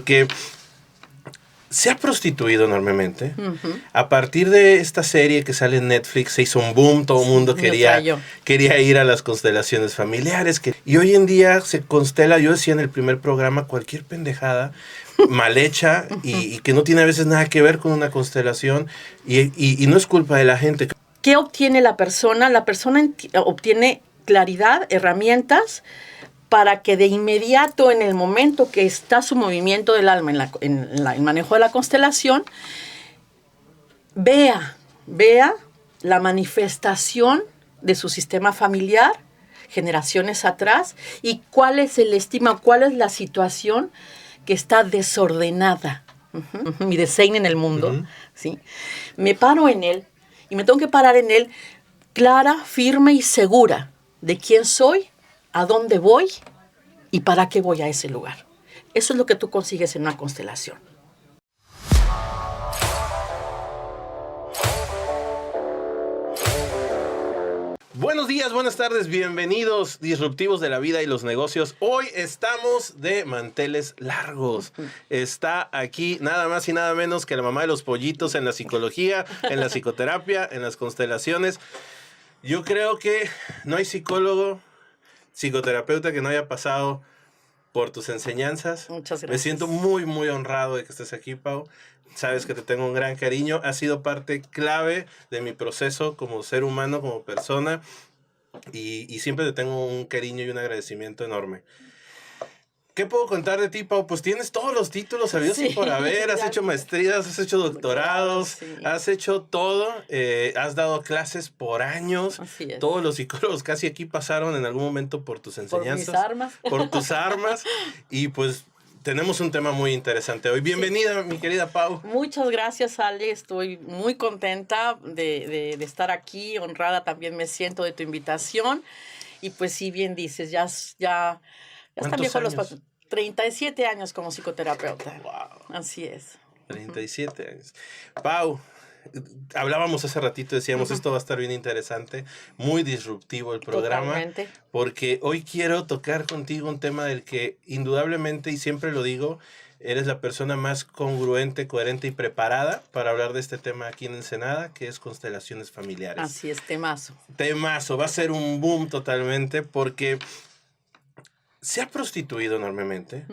Que se ha prostituido enormemente. A partir de esta serie que sale en Netflix, se hizo un boom, todo el mundo quería ir a las constelaciones familiares. Y hoy en día se constela, yo decía en el primer programa, cualquier pendejada mal hecha y que no tiene a veces nada que ver con una constelación y no es culpa de la gente. ¿Qué obtiene la persona? La persona obtiene claridad, herramientas, para que de inmediato, en el momento que está su movimiento del alma en el manejo de la constelación, vea la manifestación de su sistema familiar, generaciones atrás, y cuál es el estima, cuál es la situación que está desordenada. Mi diseño en el mundo, ¿sí? Me paro en él, y me tengo que parar en él clara, firme y segura de quién soy, a dónde voy y para qué voy a ese lugar. Eso es lo que tú consigues en una constelación. Buenos días, buenas tardes, bienvenidos disruptivos de la vida y los negocios. Hoy estamos de manteles largos. Está aquí nada más y nada menos que la mamá de los pollitos en la psicología, en la psicoterapia, en las constelaciones. Yo creo que no hay psicólogo, psicoterapeuta que no haya pasado por tus enseñanzas. Muchas gracias. Me siento muy, muy honrado de que estés aquí, Pau. Sabes que te tengo un gran cariño. Has sido parte clave de mi proceso como ser humano, como persona. Y siempre te tengo un cariño y un agradecimiento enorme. ¿Qué puedo contar de ti, Pau? Pues tienes todos los títulos sabidos y por haber. Has hecho maestrías, has hecho doctorados, has hecho todo. Has dado clases por años. Así es. Todos los psicólogos casi aquí pasaron en algún momento por tus enseñanzas. Por mis armas. Por tus armas. Y pues tenemos un tema muy interesante hoy. Bienvenida, mi querida Pau. Muchas gracias, Ale. Estoy muy contenta de estar aquí. Honrada también me siento de tu invitación. Y pues sí, bien dices, ya están viejos los pasos. 37 años como psicoterapeuta. Wow. Así es. 37 años. Pau, hablábamos hace ratito, decíamos, esto va a estar bien interesante, muy disruptivo el programa. Totalmente. Porque hoy quiero tocar contigo un tema del que indudablemente, y siempre lo digo, eres la persona más congruente, coherente y preparada para hablar de este tema aquí en Ensenada, que es constelaciones familiares. Así es, temazo. Temazo, va a ser un boom totalmente porque se ha prostituido enormemente.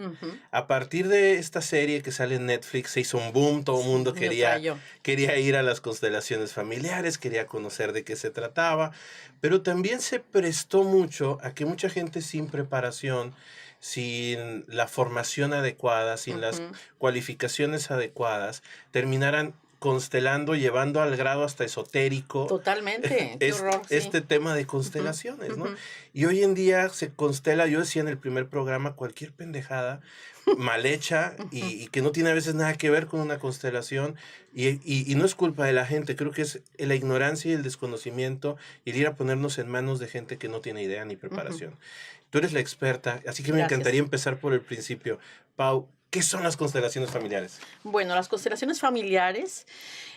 A partir de esta serie que sale en Netflix, se hizo un boom, todo el mundo quería ir a las constelaciones familiares, quería conocer de qué se trataba, pero también se prestó mucho a que mucha gente sin preparación, sin la formación adecuada, sin las cualificaciones adecuadas, terminaran constelando, llevando al grado hasta esotérico. Totalmente. Este tema de constelaciones, ¿no? Y hoy en día se constela, yo decía en el primer programa, cualquier pendejada mal hecha y que no tiene a veces nada que ver con una constelación y no es culpa de la gente, creo que es la ignorancia y el desconocimiento y el ir a ponernos en manos de gente que no tiene idea ni preparación. Tú eres la experta, así que me encantaría empezar por el principio. Pau, ¿qué son las constelaciones familiares? Bueno, las constelaciones familiares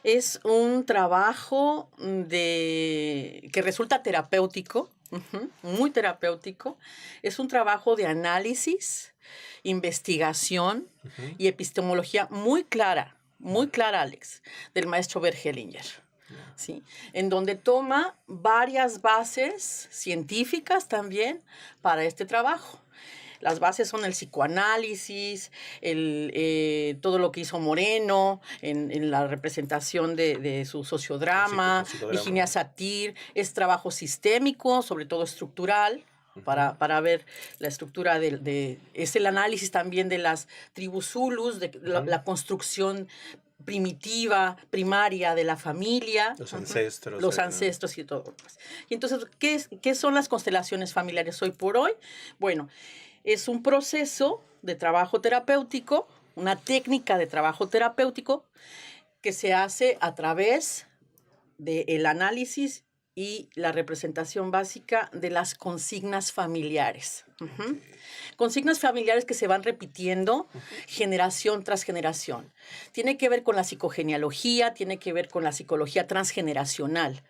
es un trabajo que resulta terapéutico, muy terapéutico. Es un trabajo de análisis, investigación y epistemología muy clara, Alex, del maestro Bert Hellinger. Sí, en donde toma varias bases científicas también para este trabajo. Las bases son el psicoanálisis, todo lo que hizo Moreno en la representación de su sociodrama, Virginia Satir, es trabajo sistémico, sobre todo estructural, para ver la estructura es el análisis también de las tribus zulus, de la construcción primitiva, primaria de la familia. Los ancestros. Los ancestros y todo. Y entonces, ¿qué son las constelaciones familiares hoy por hoy? Bueno, es un proceso de trabajo terapéutico, una técnica de trabajo terapéutico que se hace a través del análisis y la representación básica de las consignas familiares. Consignas familiares que se van repitiendo generación tras generación. Tiene que ver con la psicogenealogía, tiene que ver con la psicología transgeneracional.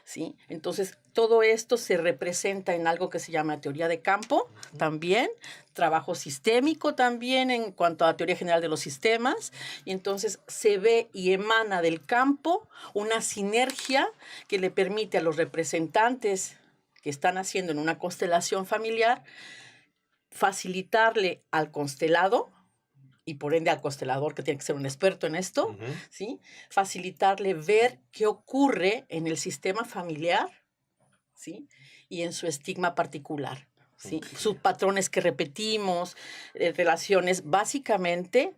¿sí? Entonces, todo esto se representa en algo que se llama teoría de campo también, trabajo sistémico también en cuanto a teoría general de los sistemas, y entonces se ve y emana del campo una sinergia que le permite a los representantes que están haciendo en una constelación familiar facilitarle al constelado, y por ende al constelador, que tiene que ser un experto en esto, ¿sí? Facilitarle ver qué ocurre en el sistema familiar, ¿sí? Y en su estigma particular, ¿sí? Sus patrones que repetimos, relaciones básicamente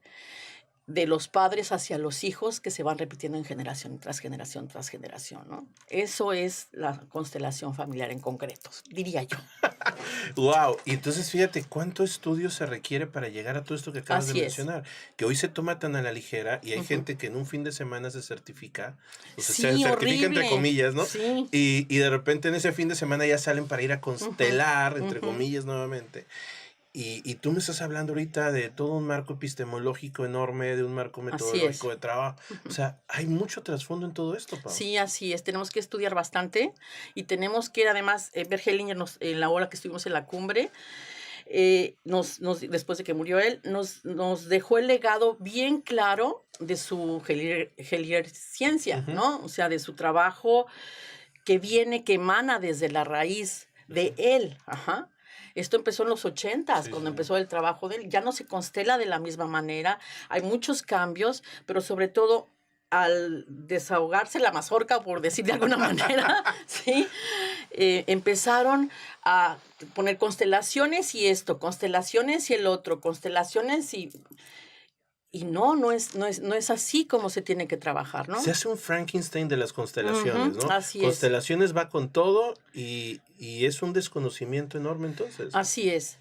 de los padres hacia los hijos que se van repitiendo en generación tras generación tras generación, ¿no? Eso es la constelación familiar en concreto, diría yo. Wow, y entonces fíjate cuánto estudio se requiere para llegar a todo esto que acabas de mencionar, que hoy se toma tan a la ligera y hay gente que en un fin de semana se certifica, o sea, se certifica entre comillas, ¿no? Sí. Y de repente en ese fin de semana ya salen para ir a constelar, entre comillas, nuevamente. Y tú me estás hablando ahorita de todo un marco epistemológico enorme, de un marco metodológico de trabajo. O sea, hay mucho trasfondo en todo esto, Pau. Sí, así es. Tenemos que estudiar bastante y tenemos que, además, Bert Hellinger, en la hora que estuvimos en la cumbre, después de que murió él, nos dejó el legado bien claro de su Hellinger ciencia, ¿no? O sea, de su trabajo que emana desde la raíz de él. Ajá. Esto empezó en los 80s, cuando empezó el trabajo de él. Ya no se constela de la misma manera. Hay muchos cambios, pero sobre todo al desahogarse la mazorca, por decir de alguna manera, ¿sí? Empezaron a poner constelaciones y esto, constelaciones y el otro, constelaciones y no es así como se tiene que trabajar, ¿no? Se hace un Frankenstein de las constelaciones, ¿no? Así constelaciones va con todo y es un desconocimiento enorme entonces. Así es.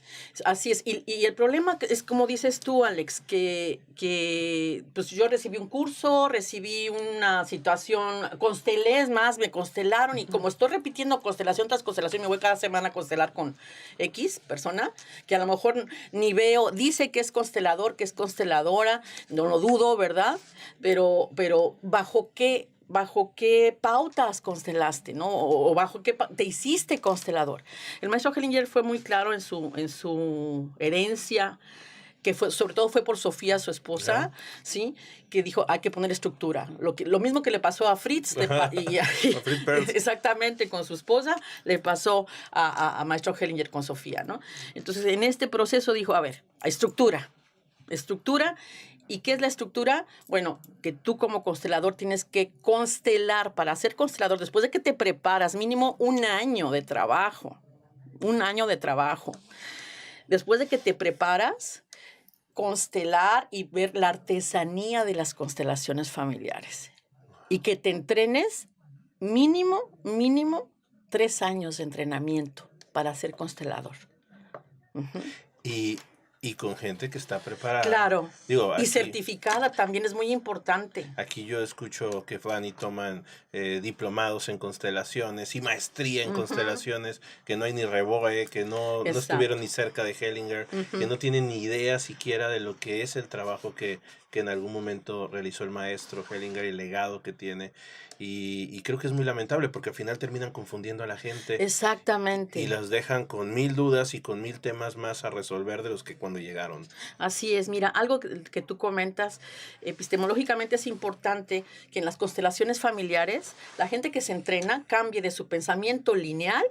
Y el problema es, como dices tú, Alex, que pues yo recibí un curso, recibí una situación, constelé, me constelaron, y como estoy repitiendo constelación tras constelación, me voy cada semana a constelar con X persona, que a lo mejor ni veo, dice que es constelador, que es consteladora, no lo dudo, ¿verdad? Pero ¿bajo qué pautas constelaste, ¿no? O bajo qué te hiciste constelador. El maestro Hellinger fue muy claro en su herencia, que sobre todo fue por Sofía, su esposa, ¿sí? Que dijo, hay que poner estructura. Lo mismo que le pasó a Fritz, a Fritz Perls. Exactamente, con su esposa, le pasó a maestro Hellinger con Sofía, ¿no? Entonces, en este proceso dijo, a ver, estructura. ¿Y qué es la estructura? Bueno, que tú como constelador tienes que constelar. Para ser constelador, después de que te preparas, mínimo un año de trabajo. Después de que te preparas, constelar y ver la artesanía de las constelaciones familiares. Y que te entrenes mínimo 3 años de entrenamiento para ser constelador. Y con gente que está preparada. Claro. Digo, y certificada también es muy importante. Aquí yo escucho que van y toman diplomados en constelaciones y maestría en constelaciones, que no hay ni reboe, que no estuvieron ni cerca de Hellinger, que no tienen ni idea siquiera de lo que es el trabajo que en algún momento realizó el maestro Hellinger y el legado que tiene. Y creo que es muy lamentable porque al final terminan confundiendo a la gente. Exactamente. Y las dejan con 1000 dudas y con 1000 temas más a resolver de los que cuando llegaron. Así es. Mira, algo que tú comentas, epistemológicamente es importante que en las constelaciones familiares la gente que se entrena cambie de su pensamiento lineal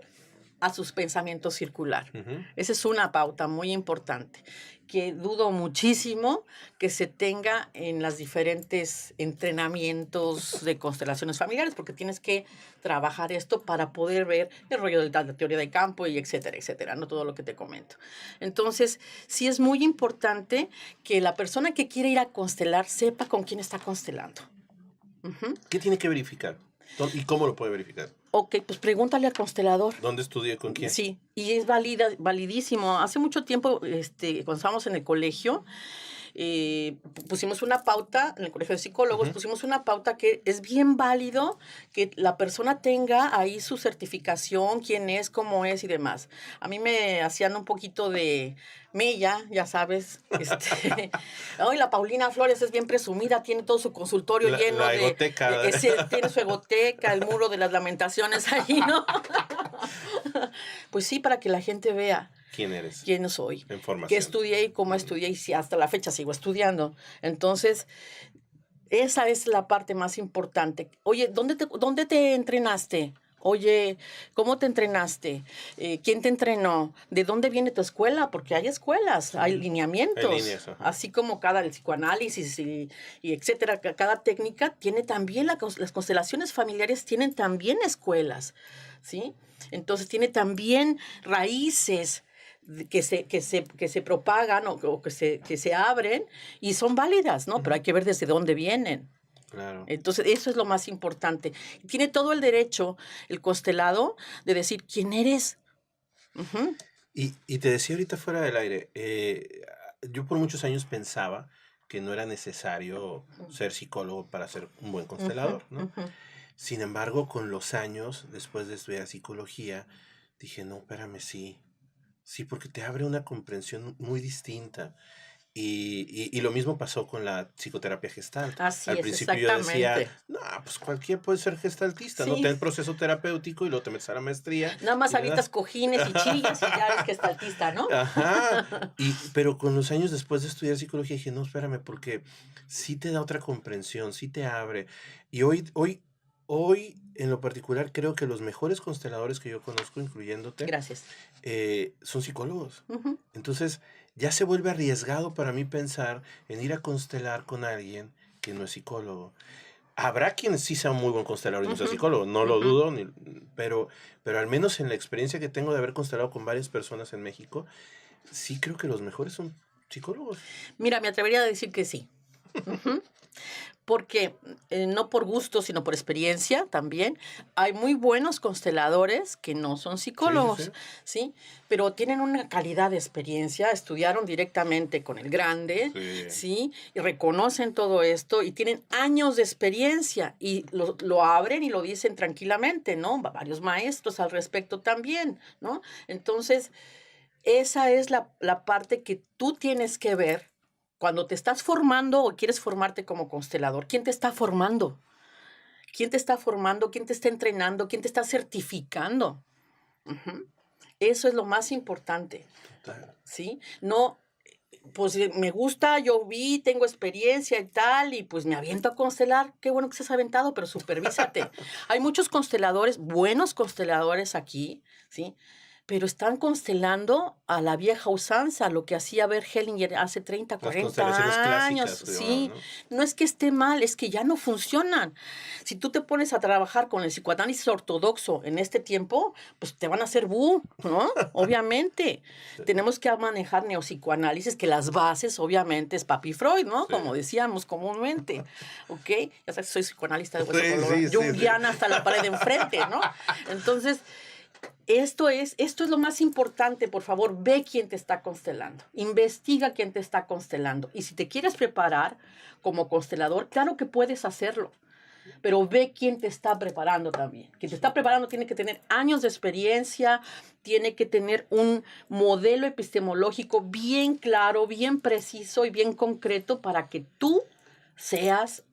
a su pensamiento circular. Esa es una pauta muy importante que dudo muchísimo que se tenga en los diferentes entrenamientos de constelaciones familiares, porque tienes que trabajar esto para poder ver el rollo de la teoría de campo y etcétera, no todo lo que te comento. Entonces, sí es muy importante que la persona que quiere ir a constelar sepa con quién está constelando. ¿Qué tiene que verificar? ¿Y cómo lo puede verificar? Ok, pues pregúntale al constelador. ¿Dónde estudié? ¿Con quién? Sí, y es validísimo. Hace mucho tiempo, cuando estábamos en el colegio, pusimos una pauta, en el Colegio de Psicólogos, pusimos una pauta que es bien válido que la persona tenga ahí su certificación, quién es, cómo es y demás. A mí me hacían un poquito de mella, ya sabes. Ay, la Paulina Flores es bien presumida, tiene todo su consultorio lleno la de... egoteca. tiene su egoteca, el muro de las lamentaciones allí, ¿no? Pues sí, para que la gente vea ¿Quién eres? quién soy, Información. qué estudié y cómo estudié, y si hasta la fecha sigo estudiando. Entonces, esa es la parte más importante. Oye, ¿dónde te entrenaste? Oye, ¿cómo te entrenaste? ¿Quién te entrenó? ¿De dónde viene tu escuela? Porque hay escuelas, hay lineamientos. Hay líneas, así como el psicoanálisis y etcétera. Cada técnica tiene también, las constelaciones familiares tienen también escuelas, ¿sí? Entonces tiene también raíces que se propagan o que se abren y son válidas, ¿no? Pero hay que ver desde dónde vienen. Claro. Entonces, eso es lo más importante. Tiene todo el derecho el constelado de decir quién eres. Y te decía ahorita fuera del aire, yo por muchos años pensaba que no era necesario ser psicólogo para ser un buen constelador, ¿no? Sin embargo, con los años, después de estudiar psicología, dije, no, espérame, sí, porque te abre una comprensión muy distinta. Y lo mismo pasó con la psicoterapia gestalt. Así Al es, principio yo decía, exactamente. no, pues cualquiera puede ser gestaltista, ¿no? Sí. Ten proceso terapéutico y luego te metes a la maestría. Nada más y le habitas das- cojines y chillas y ya eres gestaltista, ¿no? Ajá. Pero con los años después de estudiar psicología dije, no, espérame, porque sí te da otra comprensión, sí te abre. Y hoy en lo particular, creo que los mejores consteladores que yo conozco, incluyéndote, Gracias. son psicólogos. Entonces, ya se vuelve arriesgado para mí pensar en ir a constelar con alguien que no es psicólogo. Habrá quien sí sea un muy buen constelador y no sea psicólogo, no lo dudo, pero al menos en la experiencia que tengo de haber constelado con varias personas en México, sí creo que los mejores son psicólogos. Mira, me atrevería a decir que sí. Porque no por gusto, sino por experiencia también, hay muy buenos consteladores que no son psicólogos, ¿sí? Pero tienen una calidad de experiencia, estudiaron directamente con el grande, ¿sí? Y reconocen todo esto y tienen años de experiencia y lo abren y lo dicen tranquilamente, ¿no? Varios maestros al respecto también, ¿no? Entonces, esa es la parte que tú tienes que ver cuando te estás formando o quieres formarte como constelador. ¿Quién te está formando? ¿Quién te está formando? ¿Quién te está entrenando? ¿Quién te está certificando? Eso es lo más importante. ¿Sí? No, pues me gusta, yo vi, tengo experiencia y tal, y pues me aviento a constelar. Qué bueno que se has aventado, pero supervísate. Hay muchos consteladores, buenos consteladores aquí, ¿sí? Pero están constelando a la vieja usanza, lo que hacía Bert Hellinger hace 30, 40 años. Sí, no es que esté mal, es que ya no funcionan. Si tú te pones a trabajar con el psicoanálisis ortodoxo en este tiempo, pues te van a hacer ¿no? Obviamente. Tenemos que manejar neopsicoanálisis, que las bases, obviamente, es Papi Freud, ¿no? Como decíamos comúnmente, ¿ok? Ya sabes, soy psicoanalista de hueso colorado, junguiana hasta la pared de enfrente, ¿no? Entonces, esto es lo más importante, por favor, ve quién te está constelando, investiga quién te está constelando. Y si te quieres preparar como constelador, claro que puedes hacerlo, pero ve quién te está preparando también. Quien te está preparando tiene que tener años de experiencia, tiene que tener un modelo epistemológico bien claro, bien preciso y bien concreto para que tú seas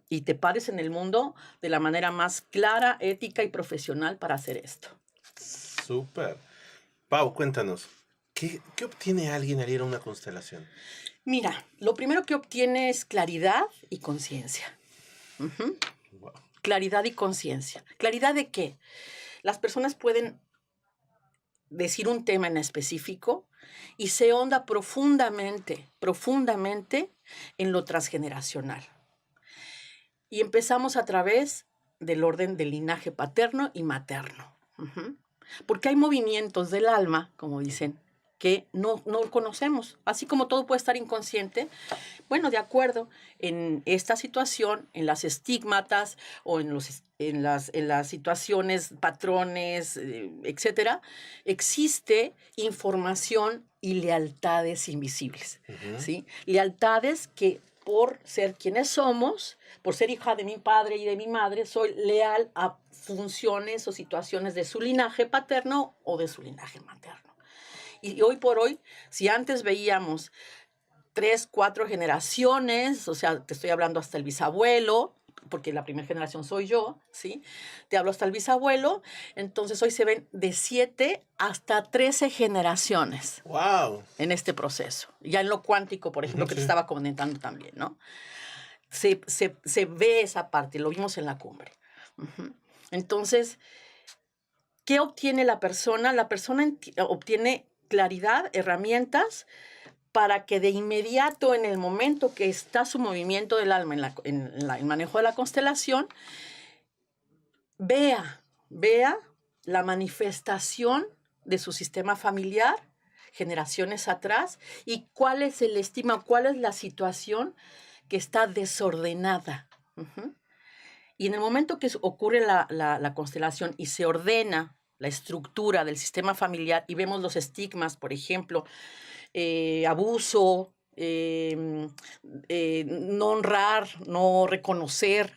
y te pares en el mundo de la manera más clara, ética y profesional para hacer esto. Súper. Pau, cuéntanos, ¿qué obtiene alguien al ir a una constelación? Mira, lo primero que obtiene es claridad y conciencia. Wow. Claridad y conciencia. ¿Claridad de qué? Las personas pueden decir un tema en específico y se ahonda profundamente en lo transgeneracional. Y empezamos a través del orden del linaje paterno y materno. Porque hay movimientos del alma, como dicen, que no conocemos. Así como todo puede estar inconsciente, bueno, de acuerdo, en esta situación, en las estigmatas o en las situaciones, patrones, etcétera, existe información y lealtades invisibles, ¿sí? Lealtades que por ser quienes somos, por ser hija de mi padre y de mi madre, soy leal a funciones o situaciones de su linaje paterno o de su linaje materno. Y hoy por hoy, si antes veíamos 3, 4 generaciones, o sea, te estoy hablando hasta el bisabuelo, porque la primera generación soy yo, ¿sí? Te hablo hasta el bisabuelo, entonces hoy se ven de 7 hasta 13 generaciones. ¡Wow! En este proceso. Ya en lo cuántico, por ejemplo, que te estaba comentando también, ¿no? Se ve esa parte, lo vimos en la cumbre. Entonces, ¿qué obtiene la persona? La persona obtiene claridad, herramientas, para que de inmediato, en el momento que está su movimiento del alma en el manejo de la constelación, vea la manifestación de su sistema familiar, generaciones atrás, y cuál es el estima, cuál es la situación que está desordenada. Y en el momento que ocurre la constelación y se ordena la estructura del sistema familiar y vemos los estigmas, por ejemplo, abuso, no honrar, no reconocer,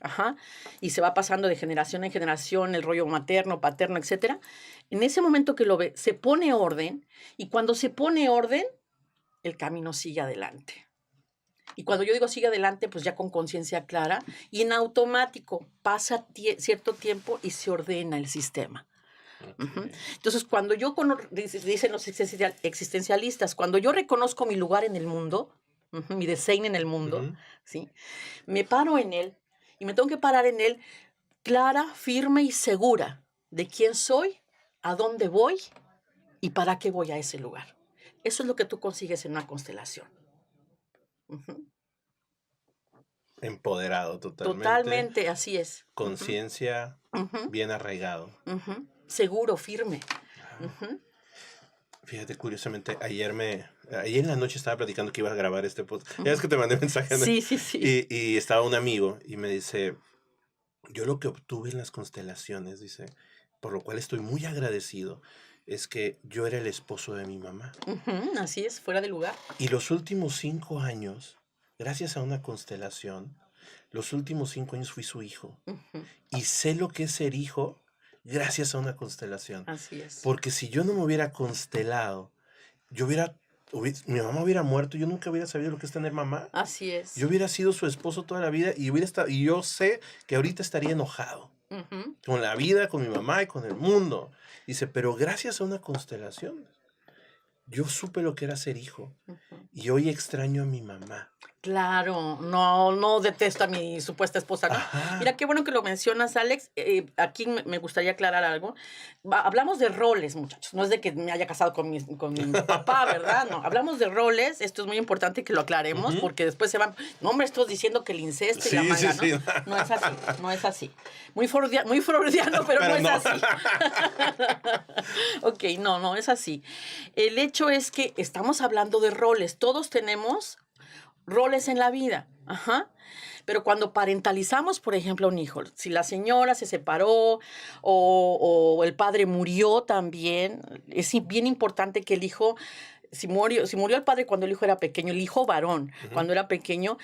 y se va pasando de generación en generación el rollo materno, paterno, etcétera. En ese momento que lo ve, se pone orden, y cuando se pone orden, el camino sigue adelante. Y cuando yo digo sigue adelante, pues ya con conciencia clara, y en automático pasa cierto tiempo y se ordena el sistema. Okay. Entonces, cuando yo, dicen los existencialistas, cuando yo reconozco mi lugar en el mundo, mi diseño en el mundo, ¿sí? Me paro en él, y me tengo que parar en él clara, firme y segura de quién soy, a dónde voy y para qué voy a ese lugar. Eso es lo que tú consigues en una constelación. Empoderado totalmente. Totalmente, así es. Conciencia bien arraigado. Seguro, firme. Fíjate, curiosamente, ayer en la noche estaba platicando que iba a grabar este podcast. Ya es que te mandé mensaje. Sí, sí, sí. Y estaba un amigo y me dice, yo lo que obtuve en las constelaciones, dice, por lo cual estoy muy agradecido, es que yo era el esposo de mi mamá. Así es, fuera de lugar. Y los últimos 5 años, gracias a una constelación, los últimos 5 años fui su hijo. Y sé lo que es ser hijo gracias a una constelación. Así es. Porque si yo no me hubiera constelado, mi mamá hubiera muerto, yo nunca hubiera sabido lo que es tener mamá. Así es. Yo hubiera sido su esposo toda la vida y yo sé que ahorita estaría enojado con la vida, con mi mamá y con el mundo. Dice, pero gracias a una constelación, yo supe lo que era ser hijo y hoy extraño a mi mamá. Claro, no detesto a mi supuesta esposa, ¿no? Ajá. Mira, qué bueno que lo mencionas, Alex. Aquí me gustaría aclarar algo. Hablamos de roles, muchachos. No es de que me haya casado con mi papá, ¿verdad? No, hablamos de roles. Esto es muy importante que lo aclaremos, porque después se van, no, hombre, estás diciendo que el incesto y la manga, ¿no? Sí. No es así, no es así. Muy freudiano, pero no es así. Ok, no es así. El hecho es que estamos hablando de roles. Todos tenemos roles en la vida, pero cuando parentalizamos, por ejemplo, a un hijo, si la señora se separó o el padre murió también, es bien importante que el hijo, si murió el padre cuando el hijo era pequeño, el hijo varón, cuando era pequeño,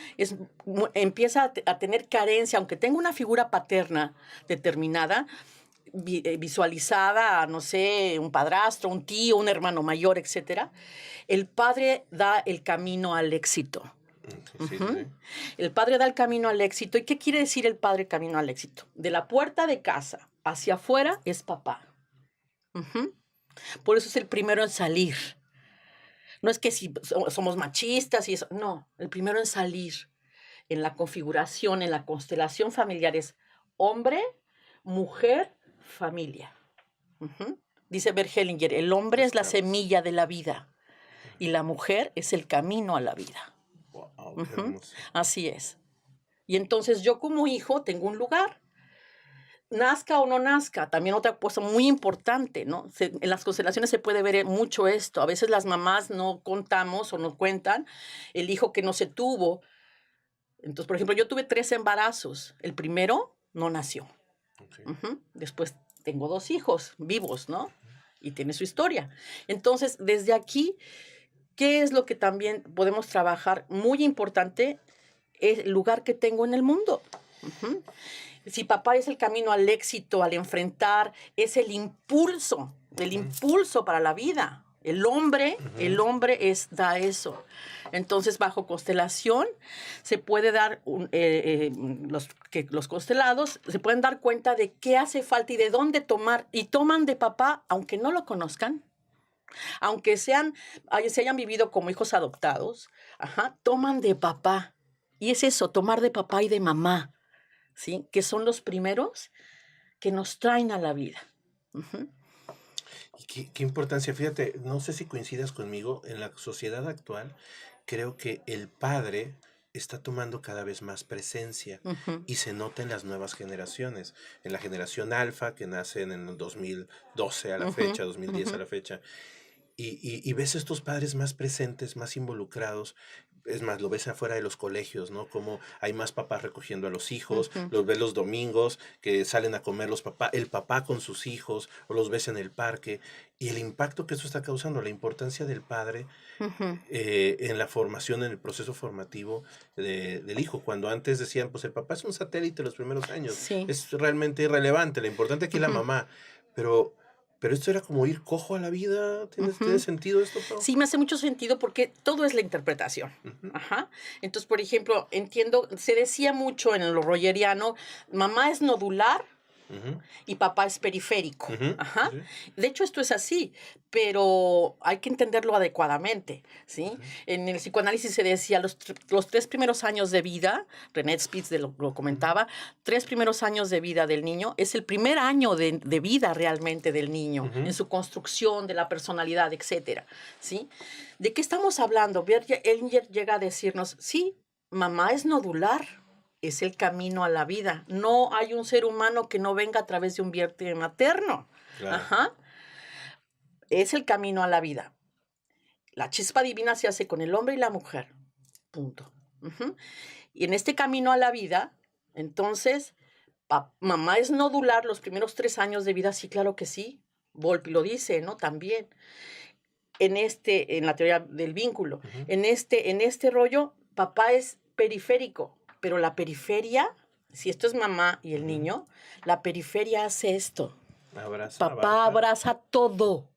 empieza a tener carencia, aunque tenga una figura paterna determinada, visualizada, no sé, un padrastro, un tío, un hermano mayor, etcétera, el padre da el camino al éxito. Sí. El padre da el camino al éxito. ¿Y qué quiere decir el padre camino al éxito? De la puerta de casa hacia afuera es papá. Por eso es el primero en salir. No es que si somos machistas y eso. No, el primero en salir en la configuración, en la constelación familiar es hombre, mujer, familia. Dice Bert Hellinger, el hombre es la semilla de la vida y la mujer es el camino a la vida. Así es. Y entonces yo como hijo tengo un lugar. Nazca o no nazca, también otra cosa muy importante, ¿no? En las constelaciones se puede ver mucho esto. A veces las mamás no contamos o no cuentan el hijo que no se tuvo. Entonces, por ejemplo, yo tuve 3 embarazos. El primero no nació. Okay. Después tengo 2 hijos vivos, ¿no? Y tiene su historia. Entonces, desde aquí ¿Qué es lo que también podemos trabajar? Muy importante es el lugar que tengo en el mundo. Uh-huh. Si papá es el camino al éxito, al enfrentar, es el impulso para la vida. El hombre da eso. Entonces, bajo constelación, se puede dar, los constelados se pueden dar cuenta de qué hace falta y de dónde tomar. Y toman de papá, aunque no lo conozcan, aunque se hayan vivido como hijos adoptados, toman de papá. Y es eso, tomar de papá y de mamá, ¿sí? Que son los primeros que nos traen a la vida. Uh-huh. Y qué importancia, fíjate, no sé si coincidas conmigo, en la sociedad actual, creo que el padre está tomando cada vez más presencia uh-huh. y se nota en las nuevas generaciones, en la generación alfa que nace en el 2012 a la uh-huh. fecha, 2010 uh-huh. a la fecha, y ves estos padres más presentes, más involucrados. Es más, lo ves afuera de los colegios, ¿no? Como hay más papás recogiendo a los hijos, uh-huh. los ves los domingos, que salen a comer el papá con sus hijos, o los ves en el parque, y el impacto que eso está causando, la importancia del padre uh-huh. En la formación, en el proceso formativo del hijo. Cuando antes decían, pues el papá es un satélite los primeros años, sí. Es realmente irrelevante, lo importante aquí es uh-huh. la mamá, pero esto era como ir cojo a la vida. ¿Tiene sentido esto, Pau? Sí, me hace mucho sentido porque todo es la interpretación. Uh-huh. Ajá. Entonces, por ejemplo, entiendo, se decía mucho en lo rogeriano, mamá es nodular uh-huh. y papá es periférico. Uh-huh. Ajá. Sí. De hecho, esto es así, pero hay que entenderlo adecuadamente, ¿sí? Uh-huh. En el psicoanálisis se decía los 3 primeros años de vida, René Spitz lo comentaba, 3 primeros años de vida del niño es el primer año de vida realmente del niño, uh-huh. en su construcción de la personalidad, etcétera, ¿sí? ¿De qué estamos hablando? Ellinger llega a decirnos, sí, mamá es nodular, es el camino a la vida. No hay un ser humano que no venga a través de un vientre materno. Claro. Ajá. Es el camino a la vida. La chispa divina se hace con el hombre y la mujer. Punto. Uh-huh. Y en este camino a la vida, entonces, mamá es nodular los primeros 3 años de vida. Sí, claro que sí. Volpi lo dice, ¿no? También. En la teoría del vínculo. Uh-huh. En este rollo, papá es periférico. Pero la periferia, si esto es mamá y el uh-huh. niño, la periferia hace esto. Papá abraza todo.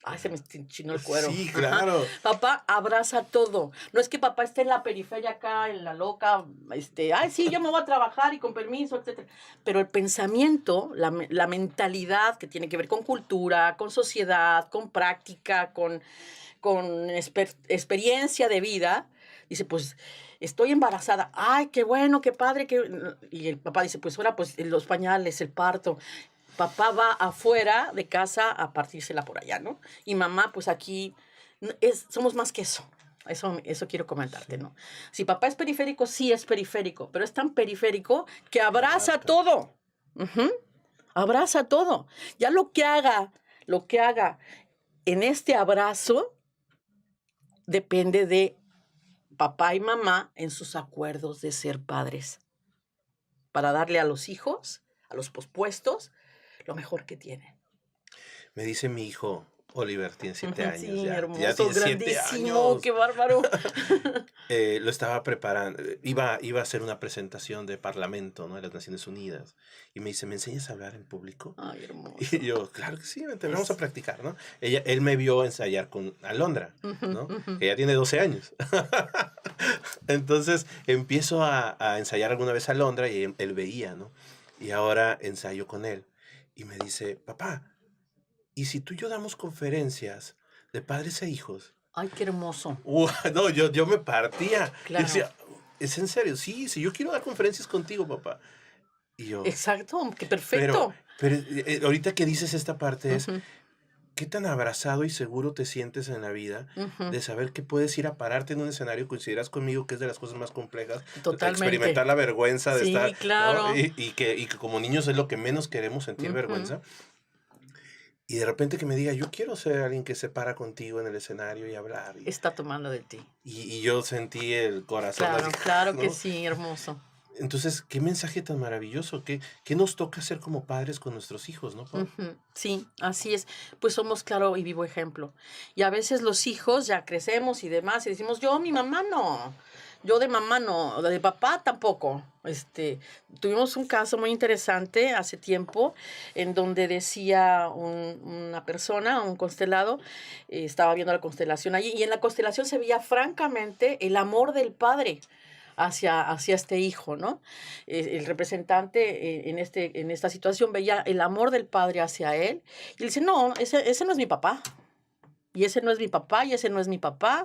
Ay, se me enchinó el cuero. Sí, claro. Ajá. Papá abraza todo. No es que papá esté en la periferia acá, en la loca, ay, sí, yo me voy a trabajar y con permiso, etc. Pero el pensamiento, la mentalidad que tiene que ver con cultura, con sociedad, con práctica, con experiencia de vida, dice, pues, estoy embarazada. Ay, qué bueno, qué padre. Y el papá dice, pues ahora, pues, los pañales, el parto. Papá va afuera de casa a partírsela por allá, ¿no? Y mamá, pues aquí, somos más que eso. Eso quiero comentarte, ¿no? Si papá es periférico, sí es periférico, pero es tan periférico que abraza todo. Uh-huh. Abraza todo. Ya lo que haga en este abrazo depende de papá y mamá en sus acuerdos de ser padres, para darle a los hijos, a los pospuestos, lo mejor que tienen. Me dice mi hijo, Oliver, tiene 7 años. Sí, ya, hermoso, ya tiene grandísimo, qué bárbaro. Lo estaba preparando, iba a hacer una presentación de Parlamento, ¿no? De las Naciones Unidas. Y me dice, ¿me enseñas a hablar en público? Ay, hermoso. Y yo, claro que sí, vamos a practicar, ¿no? Él me vio ensayar con Alondra, ¿no? Uh-huh. Que ya tiene 12 años. Entonces, empiezo a ensayar alguna vez a Alondra y él veía, ¿no? Y ahora ensayo con él. Y me dice, papá, ¿y si tú y yo damos conferencias de padres e hijos? Ay, qué hermoso. No, yo me partía. Claro. Yo decía, ¿es en serio? Sí, yo quiero dar conferencias contigo, papá. Y yo, exacto, qué perfecto. Pero ahorita que dices esta parte es, uh-huh. ¿qué tan abrazado y seguro te sientes en la vida uh-huh. de saber que puedes ir a pararte en un escenario? Consideras conmigo que es de las cosas más complejas. Totalmente. Experimentar la vergüenza de estar. Claro. ¿no? Y que como niños es lo que menos queremos, sentir uh-huh. vergüenza. Y de repente que me diga, yo quiero ser alguien que se para contigo en el escenario y hablar. Está tomando de ti. Y yo sentí el corazón. Claro, así, claro, ¿no? Que sí, hermoso. Entonces, qué mensaje tan maravilloso, qué nos toca hacer como padres con nuestros hijos, ¿no, Pau? Sí, así es. Pues somos claro y vivo ejemplo. Y a veces los hijos ya crecemos y demás y decimos, yo, mi mamá no. Yo de mamá no, de papá tampoco. Tuvimos un caso muy interesante hace tiempo en donde decía una persona, un constelado, estaba viendo la constelación allí y en la constelación se veía francamente el amor del padre hacia este hijo, ¿no? El representante en esta situación veía el amor del padre hacia él y le dice, no, ese no es mi papá. Y ese no es mi papá, y ese no es mi papá.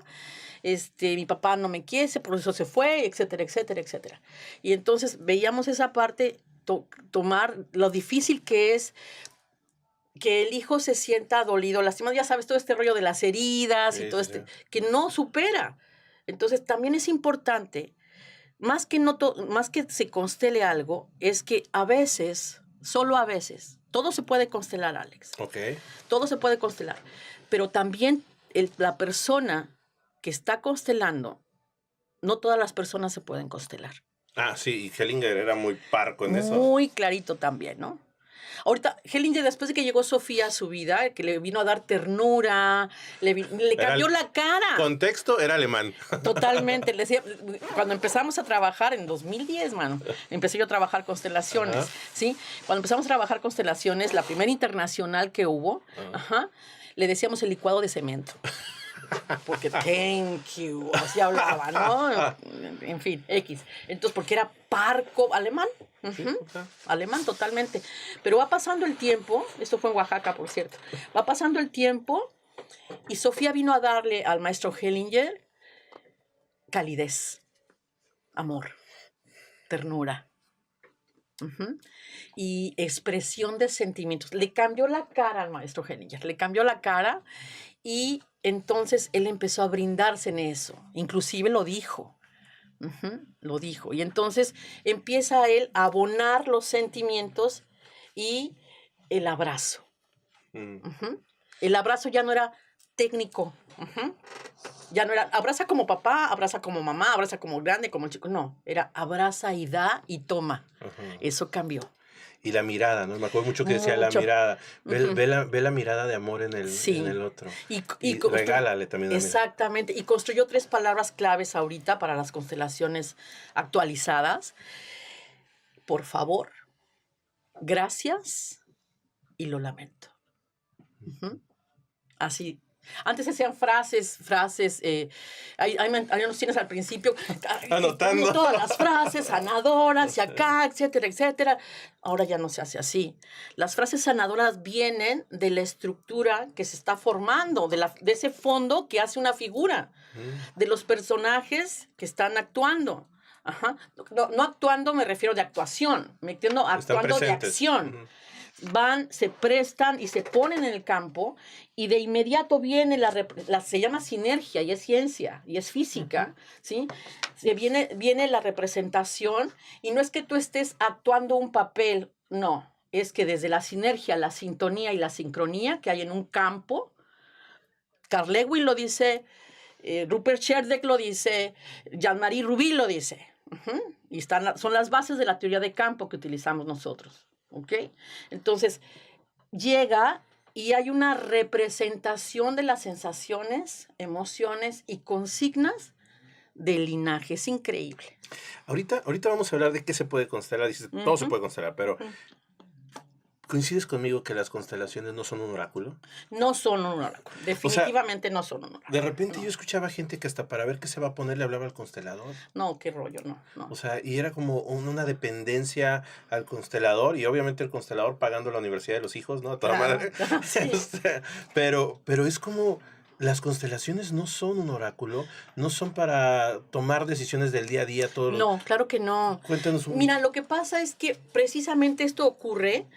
Mi papá no me quiere, por eso se fue, etcétera, etcétera, etcétera. Y entonces veíamos esa parte, tomar lo difícil que es que el hijo se sienta dolido, lastimado, ya sabes, todo este rollo de las heridas y todo que no supera. Entonces también es importante, más que se constele algo, es que a veces, solo a veces, todo se puede constelar, Alex. Ok. Todo se puede constelar. Pero también la persona que está constelando, no todas las personas se pueden constelar. Ah, sí, y Hellinger era muy parco en eso. Muy clarito también, ¿no? Ahorita, Hellinger, después de que llegó Sofía a su vida, que le vino a dar ternura, le cambió la cara. Contexto, era alemán. Totalmente. Le decía, cuando empezamos a trabajar en 2010, mano, empecé yo a trabajar constelaciones, Ajá. ¿sí? Cuando empezamos a trabajar constelaciones, la primera internacional que hubo, le decíamos el licuado de cemento. Porque thank you, así hablaba, ¿no? En fin, X. Entonces, porque era parco alemán. Alemán totalmente. Pero va pasando el tiempo, esto fue en Oaxaca, por cierto, va pasando el tiempo y Sofía vino a darle al maestro Hellinger calidez, amor, ternura. Y expresión de sentimientos. Le cambió la cara al maestro Hellinger, le cambió la cara y entonces él empezó a brindarse en eso. Inclusive lo dijo. Lo dijo. Y entonces empieza él a abonar los sentimientos y el abrazo. El abrazo ya no era técnico. Ya no era abraza como papá, abraza como mamá, abraza como grande, como chico. No, era abraza y da y toma. Eso cambió. Y la mirada, ¿no? Me acuerdo mucho que decía la mirada. Ve la mirada de amor en el otro. Y regálale también la mirada. Exactamente. Y construyó 3 palabras claves ahorita para las constelaciones actualizadas. Por favor, gracias y lo lamento. Así. Antes hacían frases, ahí nos tienes al principio, anotando todas las frases sanadoras y acá, etcétera, etcétera. Ahora ya no se hace así. Las frases sanadoras vienen de la estructura que se está formando, de ese fondo que hace una figura, de los personajes que están actuando. No actuando me refiero de actuación, me entiendo, actuando de acción. Se prestan y se ponen en el campo y de inmediato viene se llama sinergia y es ciencia y es física, ¿sí? Viene la representación y no es que tú estés actuando un papel, no, es que desde la sinergia, la sintonía y la sincronía que hay en un campo, Carl Lewis lo dice, Rupert Sheldrake lo dice, Jean-Marie Rubin lo dice, y son las bases de la teoría de campo que utilizamos nosotros. ¿Ok? Entonces, llega y hay una representación de las sensaciones, emociones y consignas del linaje. Es increíble. Ahorita vamos a hablar de qué se puede constelar. Dices, todo se puede constelar, pero ¿coincides conmigo que las constelaciones no son un oráculo? No son un oráculo. Definitivamente no son un oráculo. De repente yo escuchaba gente que hasta para ver qué se va a poner le hablaba al constelador. No, qué rollo, no. O sea, y era como una dependencia al constelador y obviamente el constelador pagando la universidad de los hijos, ¿no? A toda madre. Sí. O sea, pero es como las constelaciones no son un oráculo, no son para tomar decisiones del día a día. No, claro que no. Cuéntanos Mira, lo que pasa es que precisamente esto ocurre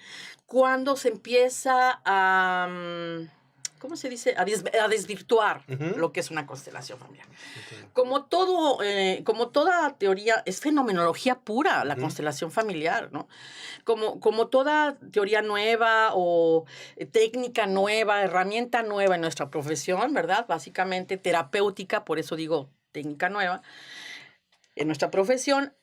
cuando se empieza a, ¿cómo se dice? A desvirtuar lo que es una constelación familiar. Como toda teoría, es fenomenología pura la constelación familiar, ¿no? Como toda teoría nueva o técnica nueva, herramienta nueva en nuestra profesión, ¿verdad? Básicamente terapéutica, por eso digo técnica nueva, en nuestra profesión,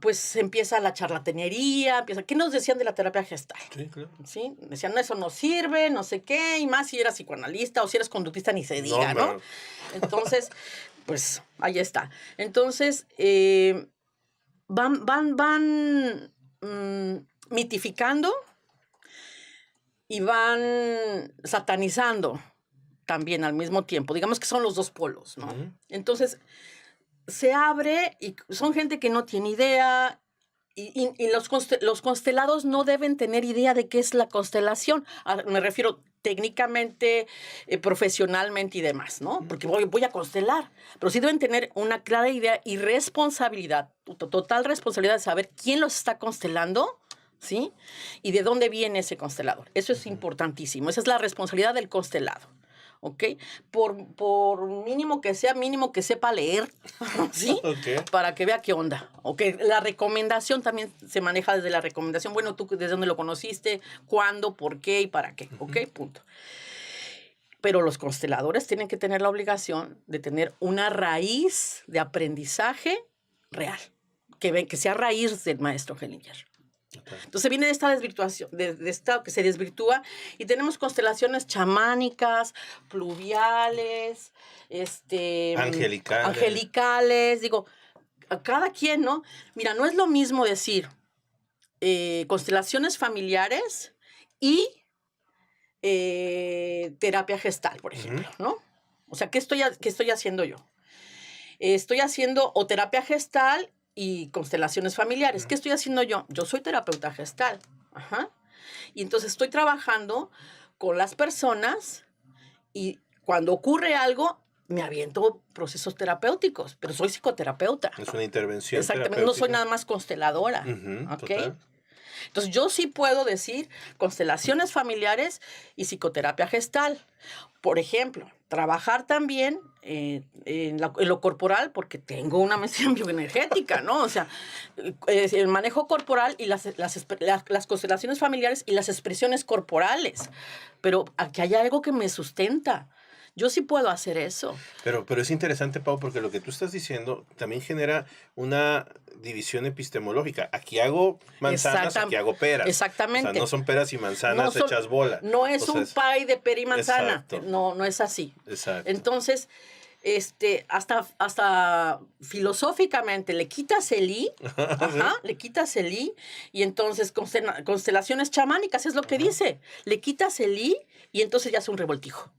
pues empieza la charlatanería, ¿qué nos decían de la terapia gestal? Sí, claro. ¿Sí? Decían, eso no sirve, no sé qué, y más si eras psicoanalista o si eres conductista, ni se diga, ¿no? Entonces, pues, ahí está. Entonces, van mitificando y van satanizando también al mismo tiempo. Digamos que son los dos polos, ¿no? Uh-huh. Entonces, se abre y son gente que no tiene idea y los constelados no deben tener idea de qué es la constelación. Me refiero técnicamente, profesionalmente y demás, ¿no? Porque voy a constelar, pero sí deben tener una clara idea y responsabilidad, total responsabilidad de saber quién los está constelando, ¿sí? Y de dónde viene ese constelador. Eso es importantísimo. Esa es la responsabilidad del constelado. ¿Ok? Por mínimo que sepa leer, ¿sí? Okay. Para que vea qué onda. ¿Ok? La recomendación también se maneja desde la recomendación. Bueno, tú desde dónde lo conociste, cuándo, por qué y para qué. ¿Ok? Punto. Pero los consteladores tienen que tener la obligación de tener una raíz de aprendizaje real, que sea raíz del maestro Hellinger. Entonces viene de esta desvirtuación, de esta que se desvirtúa y tenemos constelaciones chamánicas, pluviales, angelicales, digo, a cada quien, ¿no? Mira, no es lo mismo decir constelaciones familiares y terapia gestal, por ejemplo, ¿no? O sea, ¿qué estoy haciendo yo? Estoy haciendo o terapia gestal y constelaciones familiares. ¿Qué estoy haciendo yo? Yo soy terapeuta gestal. Ajá. Y entonces estoy trabajando con las personas y cuando ocurre algo, me aviento procesos terapéuticos, pero soy psicoterapeuta. Es una intervención. Exactamente, no soy nada más consteladora. ¿Ok? Total. Entonces, yo sí puedo decir constelaciones familiares y psicoterapia gestal. Por ejemplo, trabajar también en lo corporal, porque tengo una maestría en bioenergética, ¿no? O sea, el manejo corporal y las constelaciones familiares y las expresiones corporales. Pero aquí hay algo que me sustenta. Yo sí puedo hacer eso. Pero es interesante, Pau, porque lo que tú estás diciendo también genera una división epistemológica. Aquí hago manzanas, aquí hago peras. Exactamente. O sea, no son peras y manzanas hechas bola. No es un pie de pera y manzana. Exacto. No es así. Exacto. Entonces, hasta filosóficamente le quitas el i, le quitas el i, y entonces constelaciones chamánicas es lo que dice. Le quitas el i y entonces ya es un revoltijo.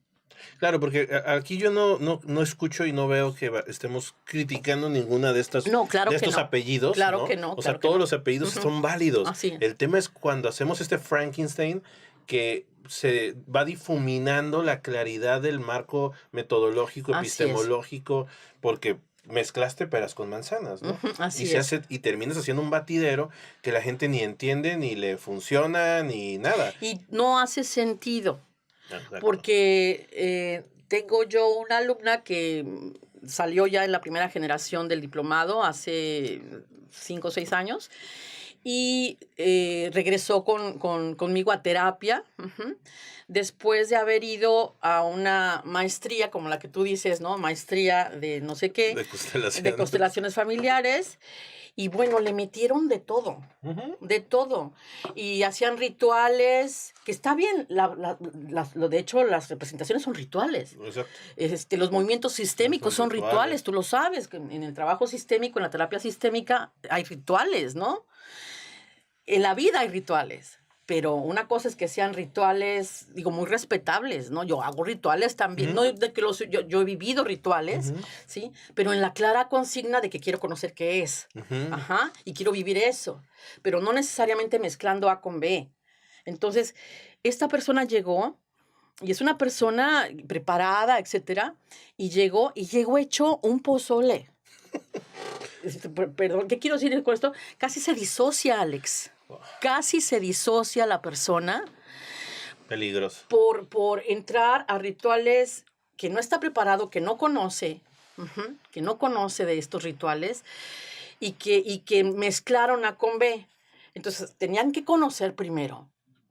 Claro, porque aquí yo no escucho y no veo que estemos criticando ninguna de estas estos apellidos. Claro ¿no? que no. O sea, todos los apellidos son válidos. Así. El tema es cuando hacemos este Frankenstein que se va difuminando la claridad del marco metodológico, epistemológico, porque mezclaste peras con manzanas, ¿no? Así y terminas haciendo un batidero que la gente ni entiende, ni le funciona, ni nada. Y no hace sentido. Porque tengo yo una alumna que salió ya en la primera generación del diplomado hace 5 o 6 años y regresó conmigo a terapia después de haber ido a una maestría como la que tú dices, ¿no? Maestría de no sé qué, de constelaciones familiares. Y bueno, le metieron de todo, de todo. Y hacían rituales, que está bien, de hecho las representaciones son rituales. Exacto. Los movimientos sistémicos son rituales, tú lo sabes, que en el trabajo sistémico, en la terapia sistémica, hay rituales, ¿no? En la vida hay rituales. Pero una cosa es que sean rituales, digo, muy respetables, ¿no? Yo hago rituales también, no de que yo he vivido rituales, ¿sí? Pero en la clara consigna de que quiero conocer qué es, y quiero vivir eso, pero no necesariamente mezclando A con B. Entonces, esta persona llegó, y es una persona preparada, etcétera, y llegó hecho un pozole. Perdón, ¿qué quiero decir con esto? Casi se disocia, Alex. Casi se disocia la persona. Peligroso. Por entrar a rituales que no está preparado, que no conoce, de estos rituales y que mezclaron A con B. Entonces, tenían que conocer primero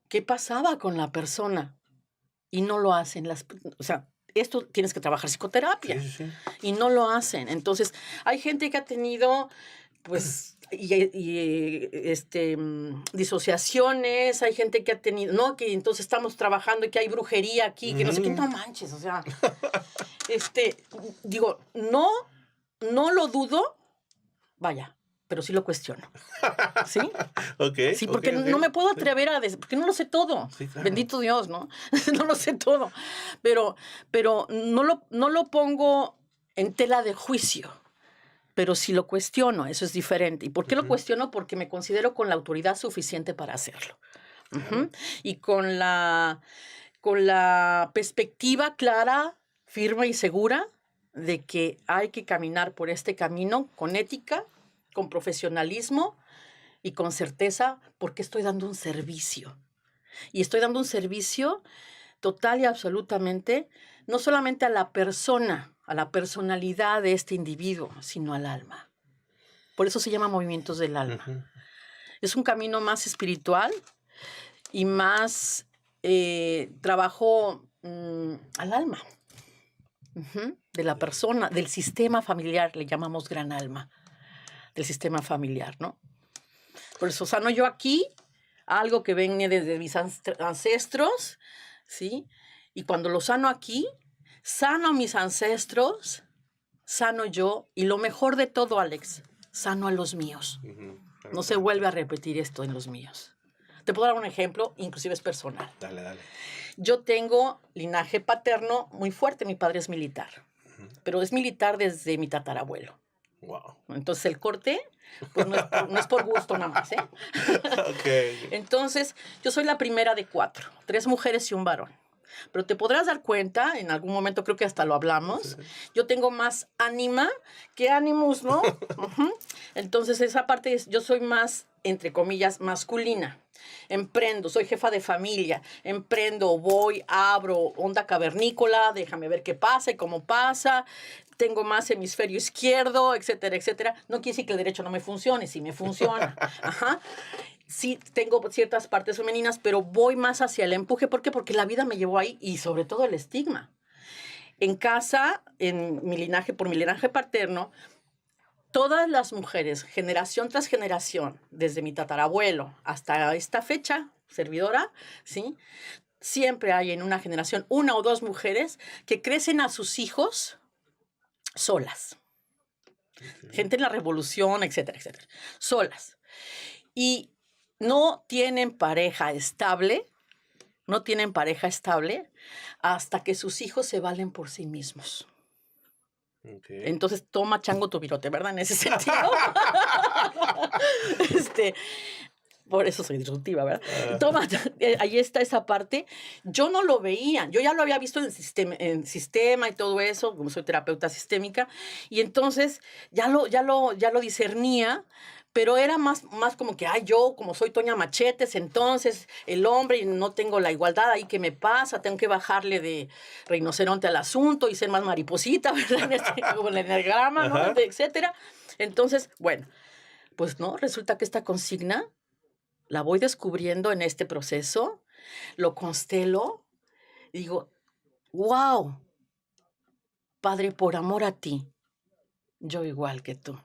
qué pasaba con la persona y no lo hacen. O sea, esto tienes que trabajar psicoterapia y no lo hacen. Entonces, hay gente que ha tenido pues, disociaciones, hay gente que ha tenido, ¿no? Que entonces estamos trabajando y que hay brujería aquí, que no sé qué, no manches, o sea, digo, no lo dudo, vaya, pero sí lo cuestiono. ¿Sí? Sí, porque no me puedo atrever a decir, porque no lo sé todo. Sí, claro. Bendito Dios, ¿no? No lo sé todo. Pero no lo pongo en tela de juicio. Pero sí lo cuestiono, eso es diferente. ¿Y por qué lo cuestiono? Porque me considero con la autoridad suficiente para hacerlo. Claro. Y con la perspectiva clara, firme y segura de que hay que caminar por este camino con ética, con profesionalismo y con certeza, porque estoy dando un servicio. Y estoy dando un servicio total y absolutamente, no solamente a la persona, a la personalidad de este individuo, sino al alma. Por eso se llama Movimientos del Alma. Es un camino más espiritual y más trabajo al alma, de la persona, del sistema familiar, le llamamos gran alma, del sistema familiar, ¿no? Por eso sano yo aquí algo que viene desde mis ancestros, ¿sí? Y cuando lo sano aquí, sano a mis ancestros, sano yo, y lo mejor de todo, Alex, sano a los míos. No se vuelve a repetir esto en los míos. Te puedo dar un ejemplo, inclusive es personal. Dale. Yo tengo linaje paterno muy fuerte, mi padre es militar, pero es militar desde mi tatarabuelo. Wow. Entonces el corte, pues no es por gusto nada más, ¿eh? Okay. Entonces, yo soy la primera de 4, 3 mujeres y un varón. Pero te podrás dar cuenta, en algún momento creo que hasta lo hablamos, sí. Yo tengo más ánima que ánimos, ¿no? Entonces, esa parte yo soy más, entre comillas, masculina. Emprendo, soy jefa de familia, emprendo, voy, abro, onda cavernícola, déjame ver qué pasa y cómo pasa, tengo más hemisferio izquierdo, etcétera, etcétera. No quiere decir que el derecho no me funcione, sí me funciona. Ajá. Sí, tengo ciertas partes femeninas, pero voy más hacia el empuje. ¿Por qué? Porque la vida me llevó ahí y sobre todo el estigma. En casa, por mi linaje paterno, todas las mujeres, generación tras generación, desde mi tatarabuelo hasta esta fecha, servidora, ¿sí? Siempre hay en una generación 1 o 2 mujeres que crecen a sus hijos solas. Gente en la revolución, etcétera, etcétera. Solas. Y no tienen pareja estable hasta que sus hijos se valen por sí mismos. Okay. Entonces, toma chango tu virote, ¿verdad? En ese sentido. Por eso soy disruptiva, ¿verdad? Toma, ahí está esa parte. Yo no lo veía, yo ya lo había visto en sistema y todo eso, como soy terapeuta sistémica, y entonces ya lo discernía, pero era más como que, yo como soy Toña Machetes, entonces el hombre y no tengo la igualdad, ahí qué me pasa, tengo que bajarle de rinoceronte al asunto y ser más mariposita, ¿verdad? Como el eneagrama, ¿no? Etcétera. Entonces, bueno, pues no, resulta que esta consigna la voy descubriendo en este proceso, lo constelo y digo, wow, Padre, por amor a ti, yo igual que tú.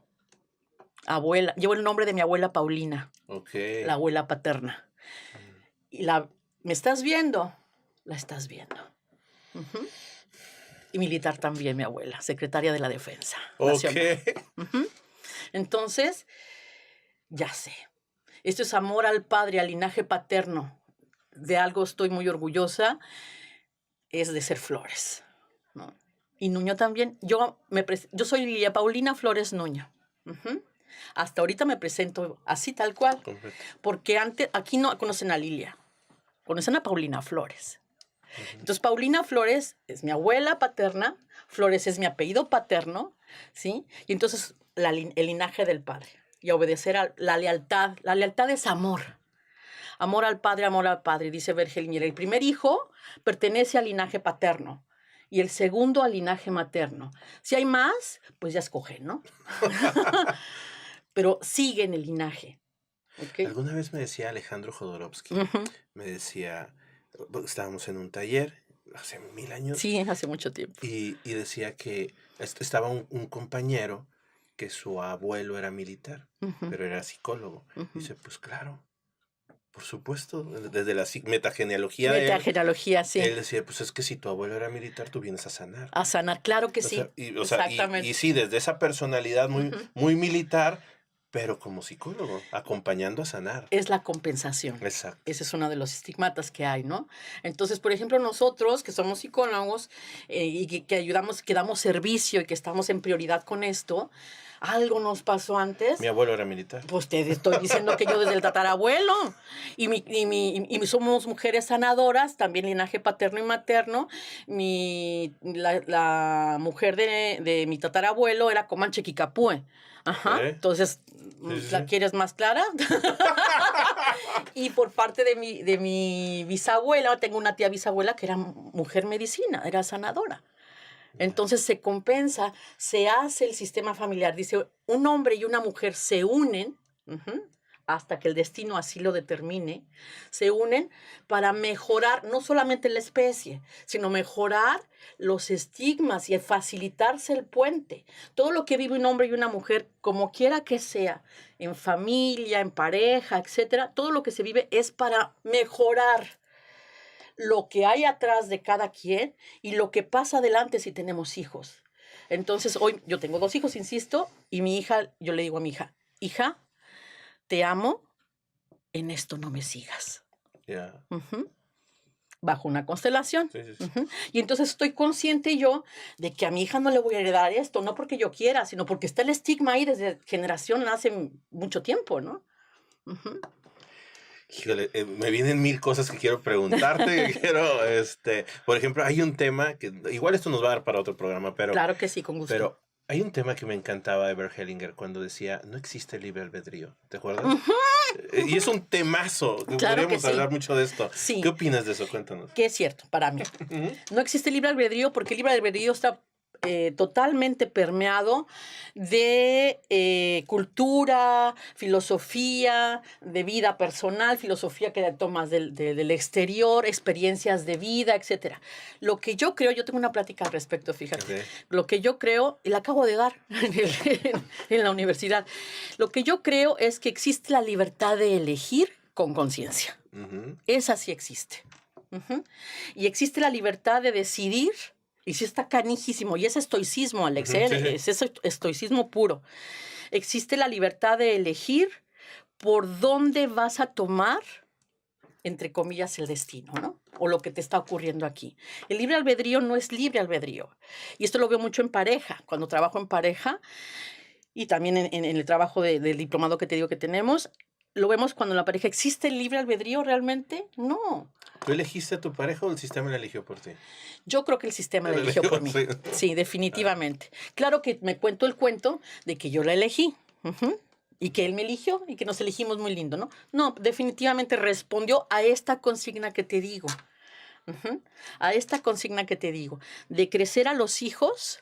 Abuela, llevo el nombre de mi abuela Paulina, okay. La abuela paterna. Y ¿me estás viendo? La estás viendo. Y militar también, mi abuela, secretaria de la Defensa Nacional. Entonces, ya sé. Esto es amor al padre, al linaje paterno. De algo estoy muy orgullosa, es de ser Flores, ¿no? Y Nuño también. Yo soy Lilia Paulina Flores Nuño. Hasta ahorita me presento así, tal cual. Correcto. Porque antes, aquí no conocen a Lilia, conocen a Paulina Flores. Entonces, Paulina Flores es mi abuela paterna, Flores es mi apellido paterno, ¿sí? Y entonces, el linaje del padre. Y obedecer a la lealtad. La lealtad es amor. Amor al padre, dice Bergelinger. El primer hijo pertenece al linaje paterno y el segundo al linaje materno. Si hay más, pues ya escogen, ¿no? Pero sigue en el linaje. ¿Okay? Alguna vez me decía Alejandro Jodorowsky, me decía, estábamos en un taller hace 1000 años. Sí, hace mucho tiempo. Y decía que estaba un compañero que su abuelo era militar, pero era psicólogo. Dice, pues claro, por supuesto, desde la metagenealogía Metagenealogía, sí. Él decía, pues es que si tu abuelo era militar, tú vienes a sanar. A sanar, claro que sí. Exactamente. Y sí, desde esa personalidad muy militar, pero como psicólogo, acompañando a sanar. Es la compensación. Exacto. Ese es uno de los estigmatas que hay, ¿no? Entonces, por ejemplo, nosotros que somos psicólogos y que ayudamos, que damos servicio y que estamos en prioridad con esto, algo nos pasó antes. Mi abuelo era militar. Pues te estoy diciendo que yo desde el tatarabuelo. Y somos mujeres sanadoras, también linaje paterno y materno. La mujer de mi tatarabuelo era Comanche Kikapúe. Ajá. Entonces, ¿la quieres más clara? Y por parte de mi bisabuela, tengo una tía bisabuela que era mujer medicina, era sanadora. Entonces se compensa, se hace el sistema familiar. Dice, un hombre y una mujer se unen, hasta que el destino así lo determine, se unen para mejorar no solamente la especie, sino mejorar los estigmas y facilitarse el puente. Todo lo que vive un hombre y una mujer, como quiera que sea, en familia, en pareja, etcétera, todo lo que se vive es para mejorar lo que hay atrás de cada quien y lo que pasa adelante si tenemos hijos. Entonces, hoy yo tengo 2 hijos, insisto, y mi hija, yo le digo a mi hija, hija, te amo, en esto no me sigas. Yeah. Bajo una constelación. Sí. Y entonces estoy consciente yo de que a mi hija no le voy a heredar esto, no porque yo quiera, sino porque está el estigma ahí desde generación hace mucho tiempo, ¿no? Híjole, me vienen 1000 cosas que quiero preguntarte. Por ejemplo, hay un tema que igual esto nos va a dar para otro programa, pero... Claro que sí, con gusto. Pero hay un tema que me encantaba de Bert Hellinger cuando decía, no existe libre albedrío. ¿Te acuerdas? Y es un temazo. Claro Podríamos hablar mucho de esto. Sí. ¿Qué opinas de eso? Cuéntanos. Que es cierto, para mí. No existe libre albedrío porque el libre albedrío está totalmente permeado de cultura, filosofía, de vida personal, filosofía que tomas del exterior, experiencias de vida, etc. Lo que yo creo, yo tengo una plática al respecto, fíjate, lo que yo creo, y la acabo de dar en la universidad, lo que yo creo es que existe la libertad de elegir con conciencia. Esa sí existe. Y existe la libertad de decidir. Y sí está canijísimo. Y es estoicismo, Alex. Es estoicismo puro. Existe la libertad de elegir por dónde vas a tomar, entre comillas, el destino, ¿no? O lo que te está ocurriendo aquí. El libre albedrío no es libre albedrío. Y esto lo veo mucho en pareja. Cuando trabajo en pareja y también en el trabajo del diplomado que te digo que tenemos, lo vemos cuando en la pareja. ¿Existe el libre albedrío realmente? No. ¿Tú elegiste a tu pareja o el sistema la eligió por ti? Yo creo que el sistema la eligió por mí. Sí, definitivamente. Claro que me cuento el cuento de que yo la elegí. Y que él me eligió y que nos elegimos muy lindo, ¿no? No, definitivamente respondió a esta consigna que te digo. A esta consigna que te digo. De crecer a los hijos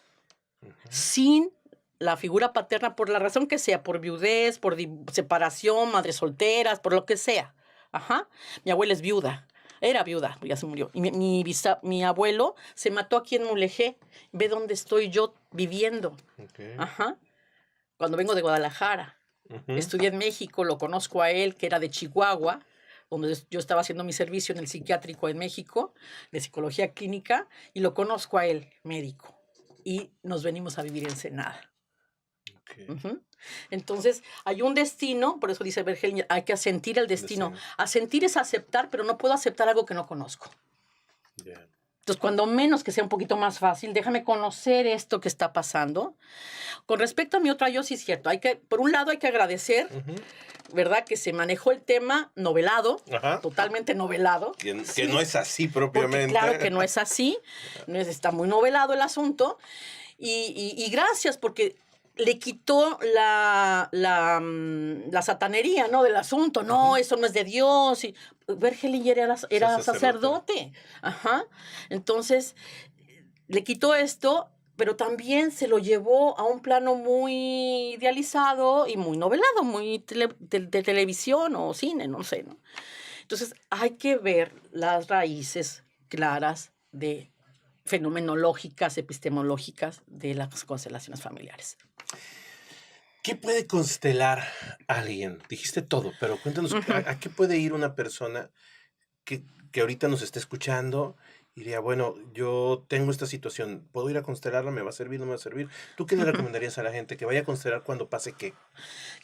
sin la figura paterna, por la razón que sea, por viudez, por separación, madres solteras, por lo que sea. Mi abuela es viuda. Era viuda, ya se murió. Y mi abuelo se mató aquí en Mulegé. Ve dónde estoy yo viviendo. Cuando vengo de Guadalajara. Estudié en México, lo conozco a él, que era de Chihuahua, donde yo estaba haciendo mi servicio en el psiquiátrico en México, de psicología clínica, y lo conozco a él, médico. Y nos venimos a vivir en Ensenada. Entonces, hay un destino, por eso dice Bert Hellinger, hay que asentir el destino. Asentir es aceptar, pero no puedo aceptar algo que no conozco. Entonces, cuando menos que sea un poquito más fácil, déjame conocer esto que está pasando. Con respecto a mi otra yo, sí es cierto. Por un lado, hay que agradecer, ¿verdad? Que se manejó el tema novelado, totalmente novelado. Que no es así propiamente. Porque, claro que no es así. Está muy novelado el asunto. Y gracias, porque le quitó la satanería, ¿no? Del asunto. No, eso no es de Dios. Y Bert Hellinger era sacerdote. Entonces, le quitó esto, pero también se lo llevó a un plano muy idealizado y muy novelado, muy de televisión o cine, no sé, ¿no? Entonces, hay que ver las raíces claras de fenomenológicas, epistemológicas de las constelaciones familiares. ¿Qué puede constelar a alguien? Dijiste todo, pero cuéntanos, ¿a qué puede ir una persona que, que ahorita nos está escuchando y diría, bueno, yo tengo esta situación, ¿puedo ir a constelarla? ¿Me va a servir? ¿No me va a servir? ¿Tú qué le recomendarías a la gente? ¿Que vaya a constelar cuando pase qué?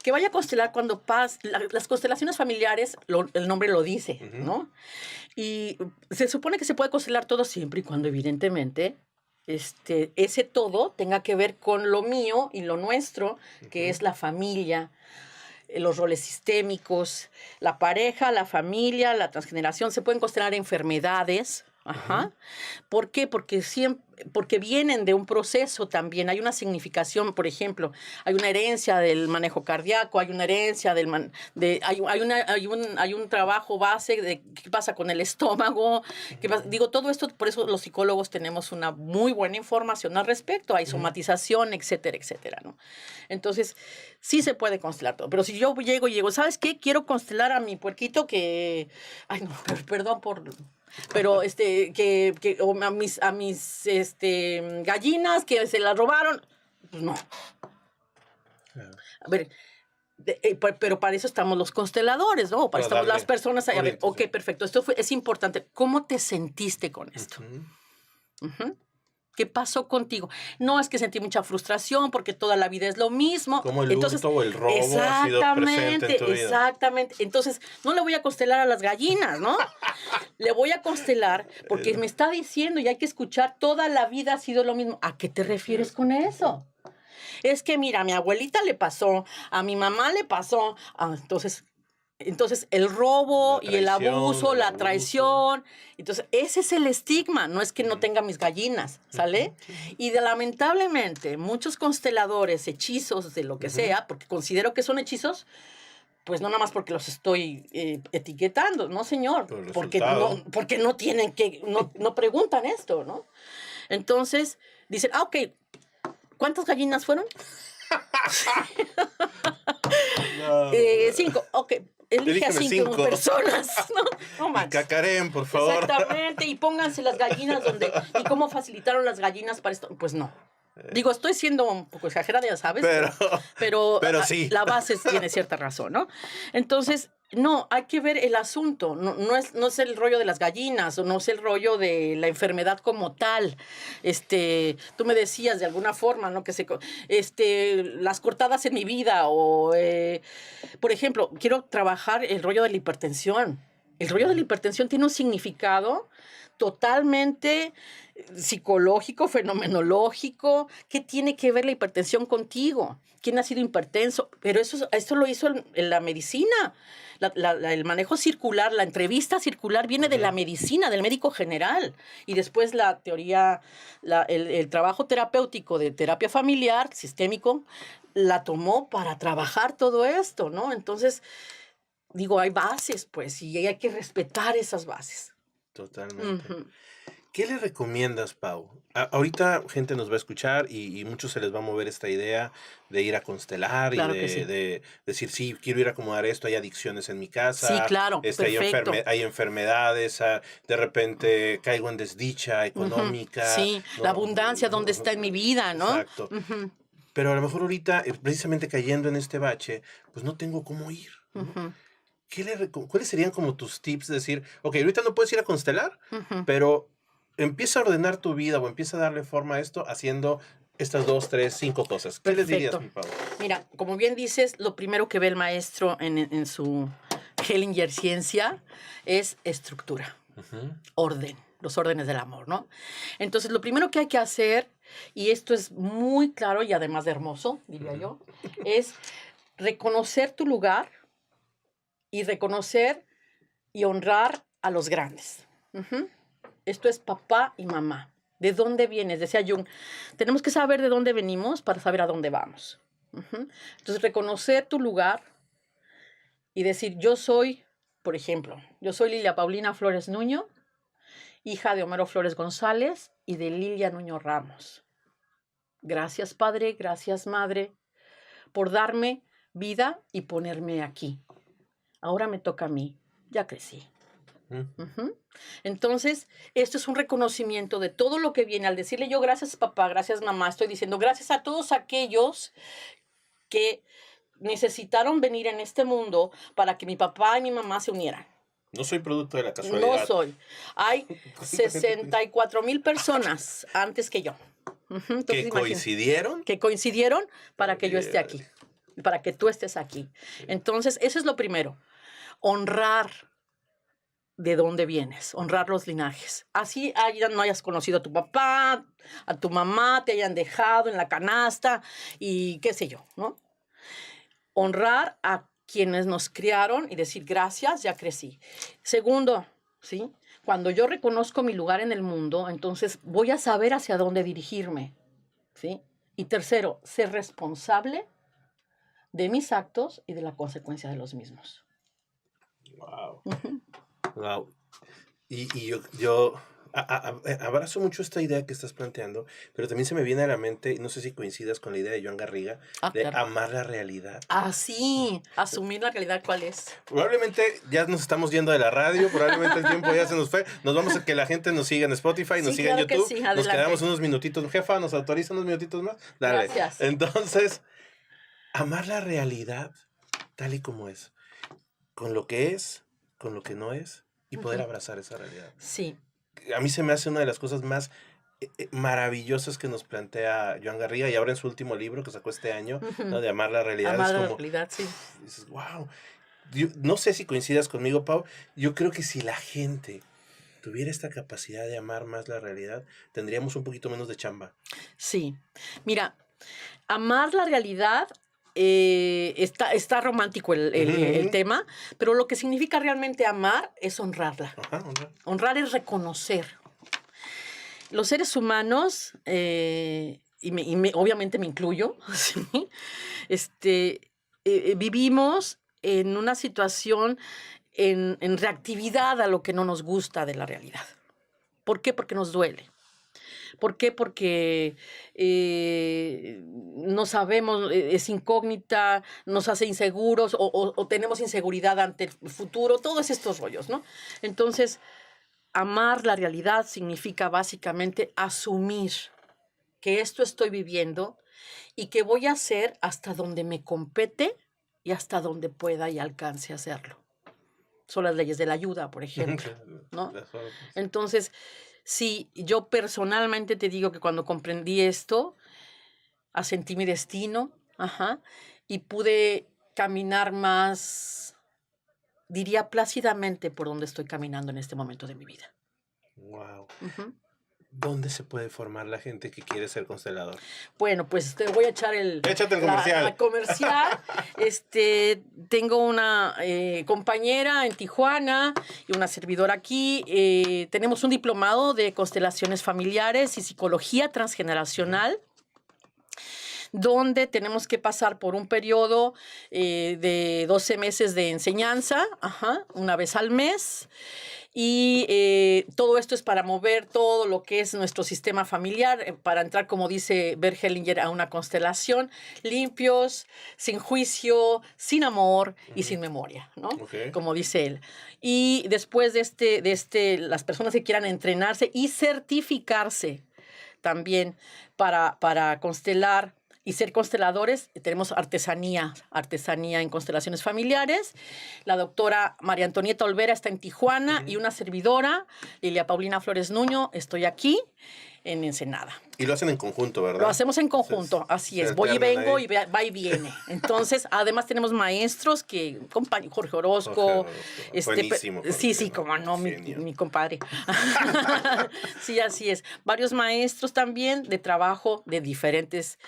Que vaya a constelar cuando pase. Las constelaciones familiares, el nombre lo dice, ¿no? Y se supone que se puede constelar todo siempre y cuando, evidentemente, ese todo tenga que ver con lo mío y lo nuestro, que es la familia, los roles sistémicos, la pareja, la familia, la transgeneración. Se pueden constelar enfermedades. Ajá. ¿Por qué? Porque vienen de un proceso también. Hay una significación, por ejemplo, hay una herencia del manejo cardíaco, hay una herencia hay un trabajo base de qué pasa con el estómago. Digo, todo esto, por eso los psicólogos tenemos una muy buena información al respecto. Hay somatización, etcétera, etcétera, ¿no? Entonces, sí se puede constelar todo. Pero si yo llego, ¿sabes qué? Quiero constelar a mi puerquito que... Ay, no, perdón por... Pero o a mis gallinas que se las robaron, pues no. A ver, pero para eso estamos los consteladores, ¿no? Para estamos las personas. A ver, ok, perfecto. Es importante. ¿Cómo te sentiste con esto? ¿Qué pasó contigo? No, es que sentí mucha frustración porque toda la vida es lo mismo. Como el hurto o el robo ha sido presente en tu vida. Exactamente. Entonces, no le voy a constelar a las gallinas, ¿no? Le voy a constelar porque me está diciendo y hay que escuchar, toda la vida ha sido lo mismo. ¿A qué te refieres con eso? Es que, mira, a mi abuelita le pasó, a mi mamá le pasó. Entonces, el robo y el abuso, la traición. Entonces, ese es el estigma. No es que no tenga mis gallinas, ¿sale? Y lamentablemente, muchos consteladores, hechizos, de lo que sea, porque considero que son hechizos, pues no nada más porque los estoy etiquetando, no, señor. Porque no tienen que, no preguntan esto, ¿no? Entonces, dicen, ok, ¿cuántas gallinas fueron? No. 5, ok. Elige a 5 personas, ¿no? Y cacaren, por favor. Exactamente, y pónganse las gallinas donde... ¿Y cómo facilitaron las gallinas para esto? Pues no. Digo, estoy siendo un poco exagerada, ya sabes. Pero sí. La base tiene cierta razón, ¿no? Entonces, no, hay que ver el asunto. No es el rollo de las gallinas, o no es el rollo de la enfermedad como tal. Tú me decías de alguna forma, ¿no? Las cortadas en mi vida, o, por ejemplo, quiero trabajar el rollo de la hipertensión. El rollo de la hipertensión tiene un significado totalmente psicológico, fenomenológico. ¿Qué tiene que ver la hipertensión contigo? ¿Quién ha sido hipertenso? Pero esto lo hizo en la medicina. El manejo circular, la entrevista circular viene de la medicina, del médico general. Y después la teoría, el trabajo terapéutico de terapia familiar, sistémico, la tomó para trabajar todo esto, ¿no? Entonces, digo, hay bases, pues, y hay que respetar esas bases. Totalmente. ¿Qué le recomiendas, Pau? Ahorita gente nos va a escuchar y muchos se les va a mover esta idea de ir a constelar, claro, y de decir, sí, quiero ir a acomodar esto, hay adicciones en mi casa. Sí, claro, perfecto. Hay enfermedades, de repente caigo en desdicha económica. Sí, ¿no? La abundancia, ¿dónde está en mi vida, no? Exacto. Pero a lo mejor ahorita, precisamente cayendo en este bache, pues no tengo cómo ir, ¿no? ¿Cuáles serían como tus tips de decir, ok, ahorita no puedes ir a constelar, pero empieza a ordenar tu vida o empieza a darle forma a esto haciendo estas 2, 3, 5 cosas? ¿Qué les dirías, mi Pau? Mira, como bien dices, lo primero que ve el maestro en su Hellinger Ciencia es estructura, orden, los órdenes del amor, ¿no? Entonces, lo primero que hay que hacer, y esto es muy claro y además de hermoso, diría yo, es reconocer tu lugar y reconocer y honrar a los grandes. Esto es papá y mamá. ¿De dónde vienes? Decía Jung, tenemos que saber de dónde venimos para saber a dónde vamos. Entonces, reconocer tu lugar y decir, yo soy, por ejemplo, yo soy Lilia Paulina Flores Nuño, hija de Homero Flores González y de Lilia Nuño Ramos. Gracias, Padre, gracias, Madre, por darme vida y ponerme aquí. Ahora me toca a mí, ya crecí. Entonces, esto es un reconocimiento de todo lo que viene. Al decirle yo gracias papá, gracias mamá, estoy diciendo gracias a todos aquellos que necesitaron venir en este mundo para que mi papá y mi mamá se unieran. No soy producto de la casualidad. No soy. Hay 64,000 personas antes que yo. Entonces, ¿Que coincidieron? Que coincidieron para que yo esté aquí, para que tú estés aquí. Entonces, eso es lo primero. Honrar de dónde vienes, honrar los linajes. Así no hayas conocido a tu papá, a tu mamá, te hayan dejado en la canasta y qué sé yo, ¿no? Honrar a quienes nos criaron y decir gracias, ya crecí. Segundo, ¿sí? Cuando yo reconozco mi lugar en el mundo, entonces voy a saber hacia dónde dirigirme, ¿sí? Y tercero, ser responsable de mis actos y de la consecuencia de los mismos. Wow. Wow. Y yo abrazo mucho esta idea que estás planteando, pero también se me viene a la mente, no sé si coincidas con la idea de Joan Garriga, de claro, amar la realidad. Sí, asumir la realidad, ¿cuál es? Probablemente ya nos estamos yendo de la radio, probablemente el tiempo ya se nos fue. Nos vamos a que la gente nos siga en Spotify, nos siga en YouTube. Sí, nos quedamos unos minutitos. Jefa, ¿nos autoriza unos minutitos más? Dale. Gracias. Entonces, amar la realidad tal y como es, con lo que es, con lo que no es, y poder abrazar esa realidad. Sí. A mí se me hace una de las cosas más maravillosas que nos plantea Joan Garriga, y ahora en su último libro que sacó este año, ¿no? De amar la realidad. Amar la realidad, sí. Dices, wow. Yo no sé si coincidas conmigo, Pau. Yo creo que si la gente tuviera esta capacidad de amar más la realidad, tendríamos un poquito menos de chamba. Sí. Mira, amar la realidad... está romántico el tema, pero lo que significa realmente amar es honrarla. Ajá, honrar es reconocer. Los seres humanos, obviamente me incluyo, ¿sí? Vivimos en una situación en reactividad a lo que no nos gusta de la realidad. ¿Por qué? Porque nos duele. ¿Por qué? Porque no sabemos, es incógnita, nos hace inseguros o tenemos inseguridad ante el futuro, todos estos rollos, ¿no? Entonces, amar la realidad significa básicamente asumir que esto estoy viviendo y que voy a hacer hasta donde me compete y hasta donde pueda y alcance a hacerlo. Son las leyes de la ayuda, por ejemplo, ¿no? Entonces, sí, yo personalmente te digo que cuando comprendí esto, asentí mi destino, y pude caminar más, diría plácidamente, por donde estoy caminando en este momento de mi vida. Wow. ¿Dónde se puede formar la gente que quiere ser constelador? Bueno, pues te voy a echar Échate el comercial. La comercial. Tengo una compañera en Tijuana y una servidora aquí. Tenemos un diplomado de constelaciones familiares y psicología transgeneracional, donde tenemos que pasar por un periodo de 12 meses de enseñanza, una vez al mes. Y todo esto es para mover todo lo que es nuestro sistema familiar, para entrar, como dice Bert Hellinger, a una constelación, limpios, sin juicio, sin amor y sin memoria, ¿no? Okay. Como dice él. Y después de las personas que quieran entrenarse y certificarse también para constelar y ser consteladores, tenemos artesanía en constelaciones familiares. La doctora María Antonieta Olvera está en Tijuana y una servidora, Lilia Paulina Flores Nuño, estoy aquí en Ensenada. Y lo hacen en conjunto, ¿verdad? Lo hacemos en conjunto, entonces, así es. Voy y vengo ahí. Y va y viene. Entonces, además tenemos maestros que, Jorge Orozco. Buenísimo. Sí, como no, mi compadre. Sí, así es. Varios maestros también de trabajo de diferentes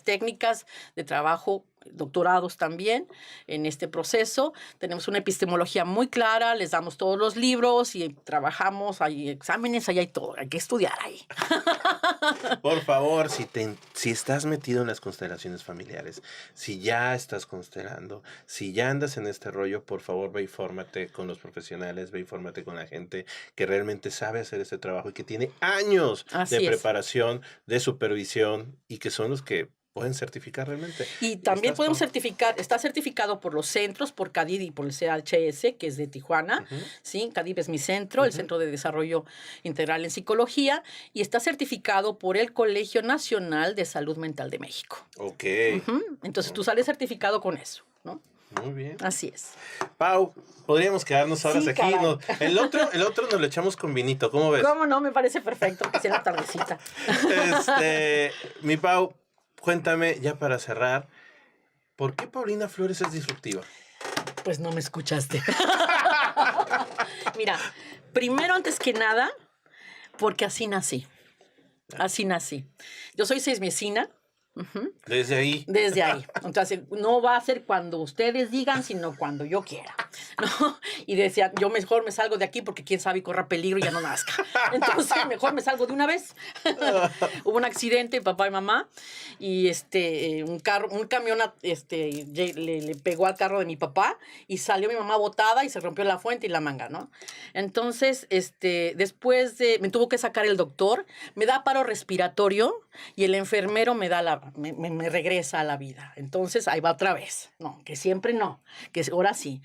técnicas de trabajo, doctorados también en este proceso. Tenemos una epistemología muy clara, les damos todos los libros y trabajamos, hay exámenes, ahí hay todo, hay que estudiar ahí. Por favor, si estás metido en las constelaciones familiares, si ya estás constelando, si ya andas en este rollo, por favor ve y fórmate con los profesionales, ve y fórmate con la gente que realmente sabe hacer ese trabajo y que tiene años de preparación, de supervisión, y que son los que pueden certificar realmente. Y también podemos certificar, está certificado por los centros, por CADID y por el CHS, que es de Tijuana, ¿sí? CADID es mi centro, el Centro de Desarrollo Integral en Psicología, y está certificado por el Colegio Nacional de Salud Mental de México. Ok. Entonces tú sales certificado con eso, ¿no? Muy bien. Así es. Pau, podríamos quedarnos horas aquí. El otro nos lo echamos con vinito, ¿cómo ves? ¿Cómo no? Me parece perfecto, que sea la tardecita. Mi Pau, cuéntame, ya para cerrar, ¿por qué Paulina Flores es disruptiva? Pues no me escuchaste. Mira, primero, antes que nada, porque así nací. Así nací. Yo soy seismiesina. Desde ahí. Desde ahí. Entonces, no va a ser cuando ustedes digan, sino cuando yo quiera, ¿no? Y decía, yo mejor me salgo de aquí porque quién sabe y corra peligro y ya no nazca. Entonces, mejor me salgo de una vez. Hubo un accidente, papá y mamá, y un camión le pegó al carro de mi papá y salió mi mamá botada y se rompió la fuente y la manga, ¿no? Entonces, después me tuvo que sacar el doctor, me da paro respiratorio y el enfermero me regresa a la vida. Entonces, ahí va otra vez. No, que siempre no, que ahora sí.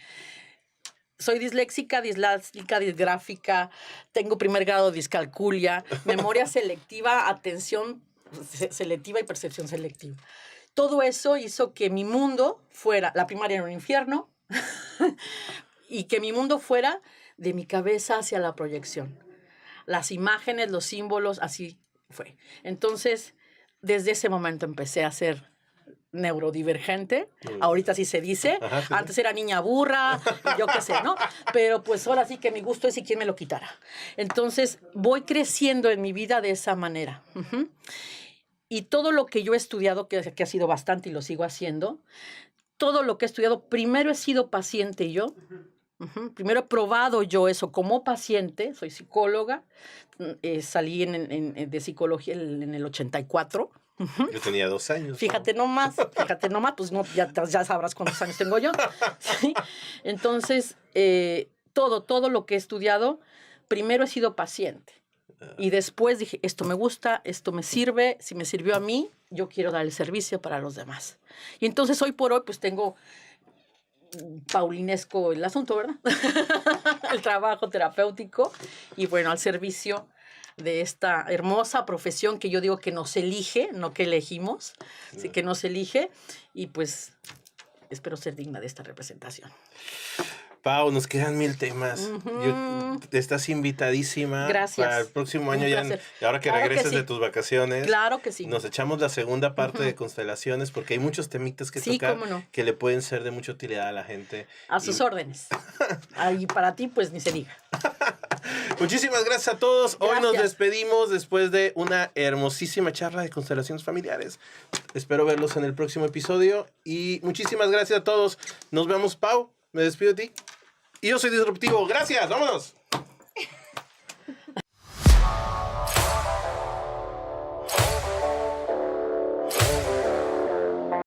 Soy disléxica, disláxica, disgráfica, tengo primer grado de discalculia, memoria selectiva, atención selectiva y percepción selectiva. Todo eso hizo que mi mundo fuera, la primaria era un infierno, y que mi mundo fuera de mi cabeza hacia la proyección. Las imágenes, los símbolos, así fue. Entonces, desde ese momento empecé a ser neurodivergente, ahorita sí se dice. Ajá, sí. Antes era niña burra, yo qué sé, ¿no? Pero pues ahora sí que mi gusto es y quién me lo quitara. Entonces voy creciendo en mi vida de esa manera. Y todo lo que yo he estudiado, que ha sido bastante y lo sigo haciendo, todo lo que he estudiado, primero he sido paciente yo. Primero he probado yo eso como paciente, soy psicóloga, salí de psicología en el 84. Yo tenía 2 años. Fíjate nomás, pues no, ya sabrás cuántos años tengo yo. ¿Sí? Entonces, todo lo que he estudiado, primero he sido paciente. Y después dije, esto me gusta, esto me sirve, si me sirvió a mí, yo quiero dar el servicio para los demás. Y entonces hoy por hoy, pues tengo paulinesco el asunto, ¿verdad? El trabajo terapéutico y bueno, al servicio de esta hermosa profesión que yo digo que nos elige, no que elegimos, sí, que nos elige, y pues espero ser digna de esta representación. Pau, nos quedan 1000 temas. Estás invitadísima. Gracias. Para el próximo año ya, ahora que regreses de tus vacaciones. Claro que sí. Nos echamos la segunda parte de constelaciones porque hay muchos temitas que tocar que le pueden ser de mucha utilidad a la gente. A sus órdenes. Y para ti, pues ni se diga. Muchísimas gracias a todos. Hoy nos despedimos después de una hermosísima charla de constelaciones familiares. Espero verlos en el próximo episodio y muchísimas gracias a todos. Nos vemos, Pau. Me despido de ti. Y yo soy Disruptivo. Gracias. Vámonos.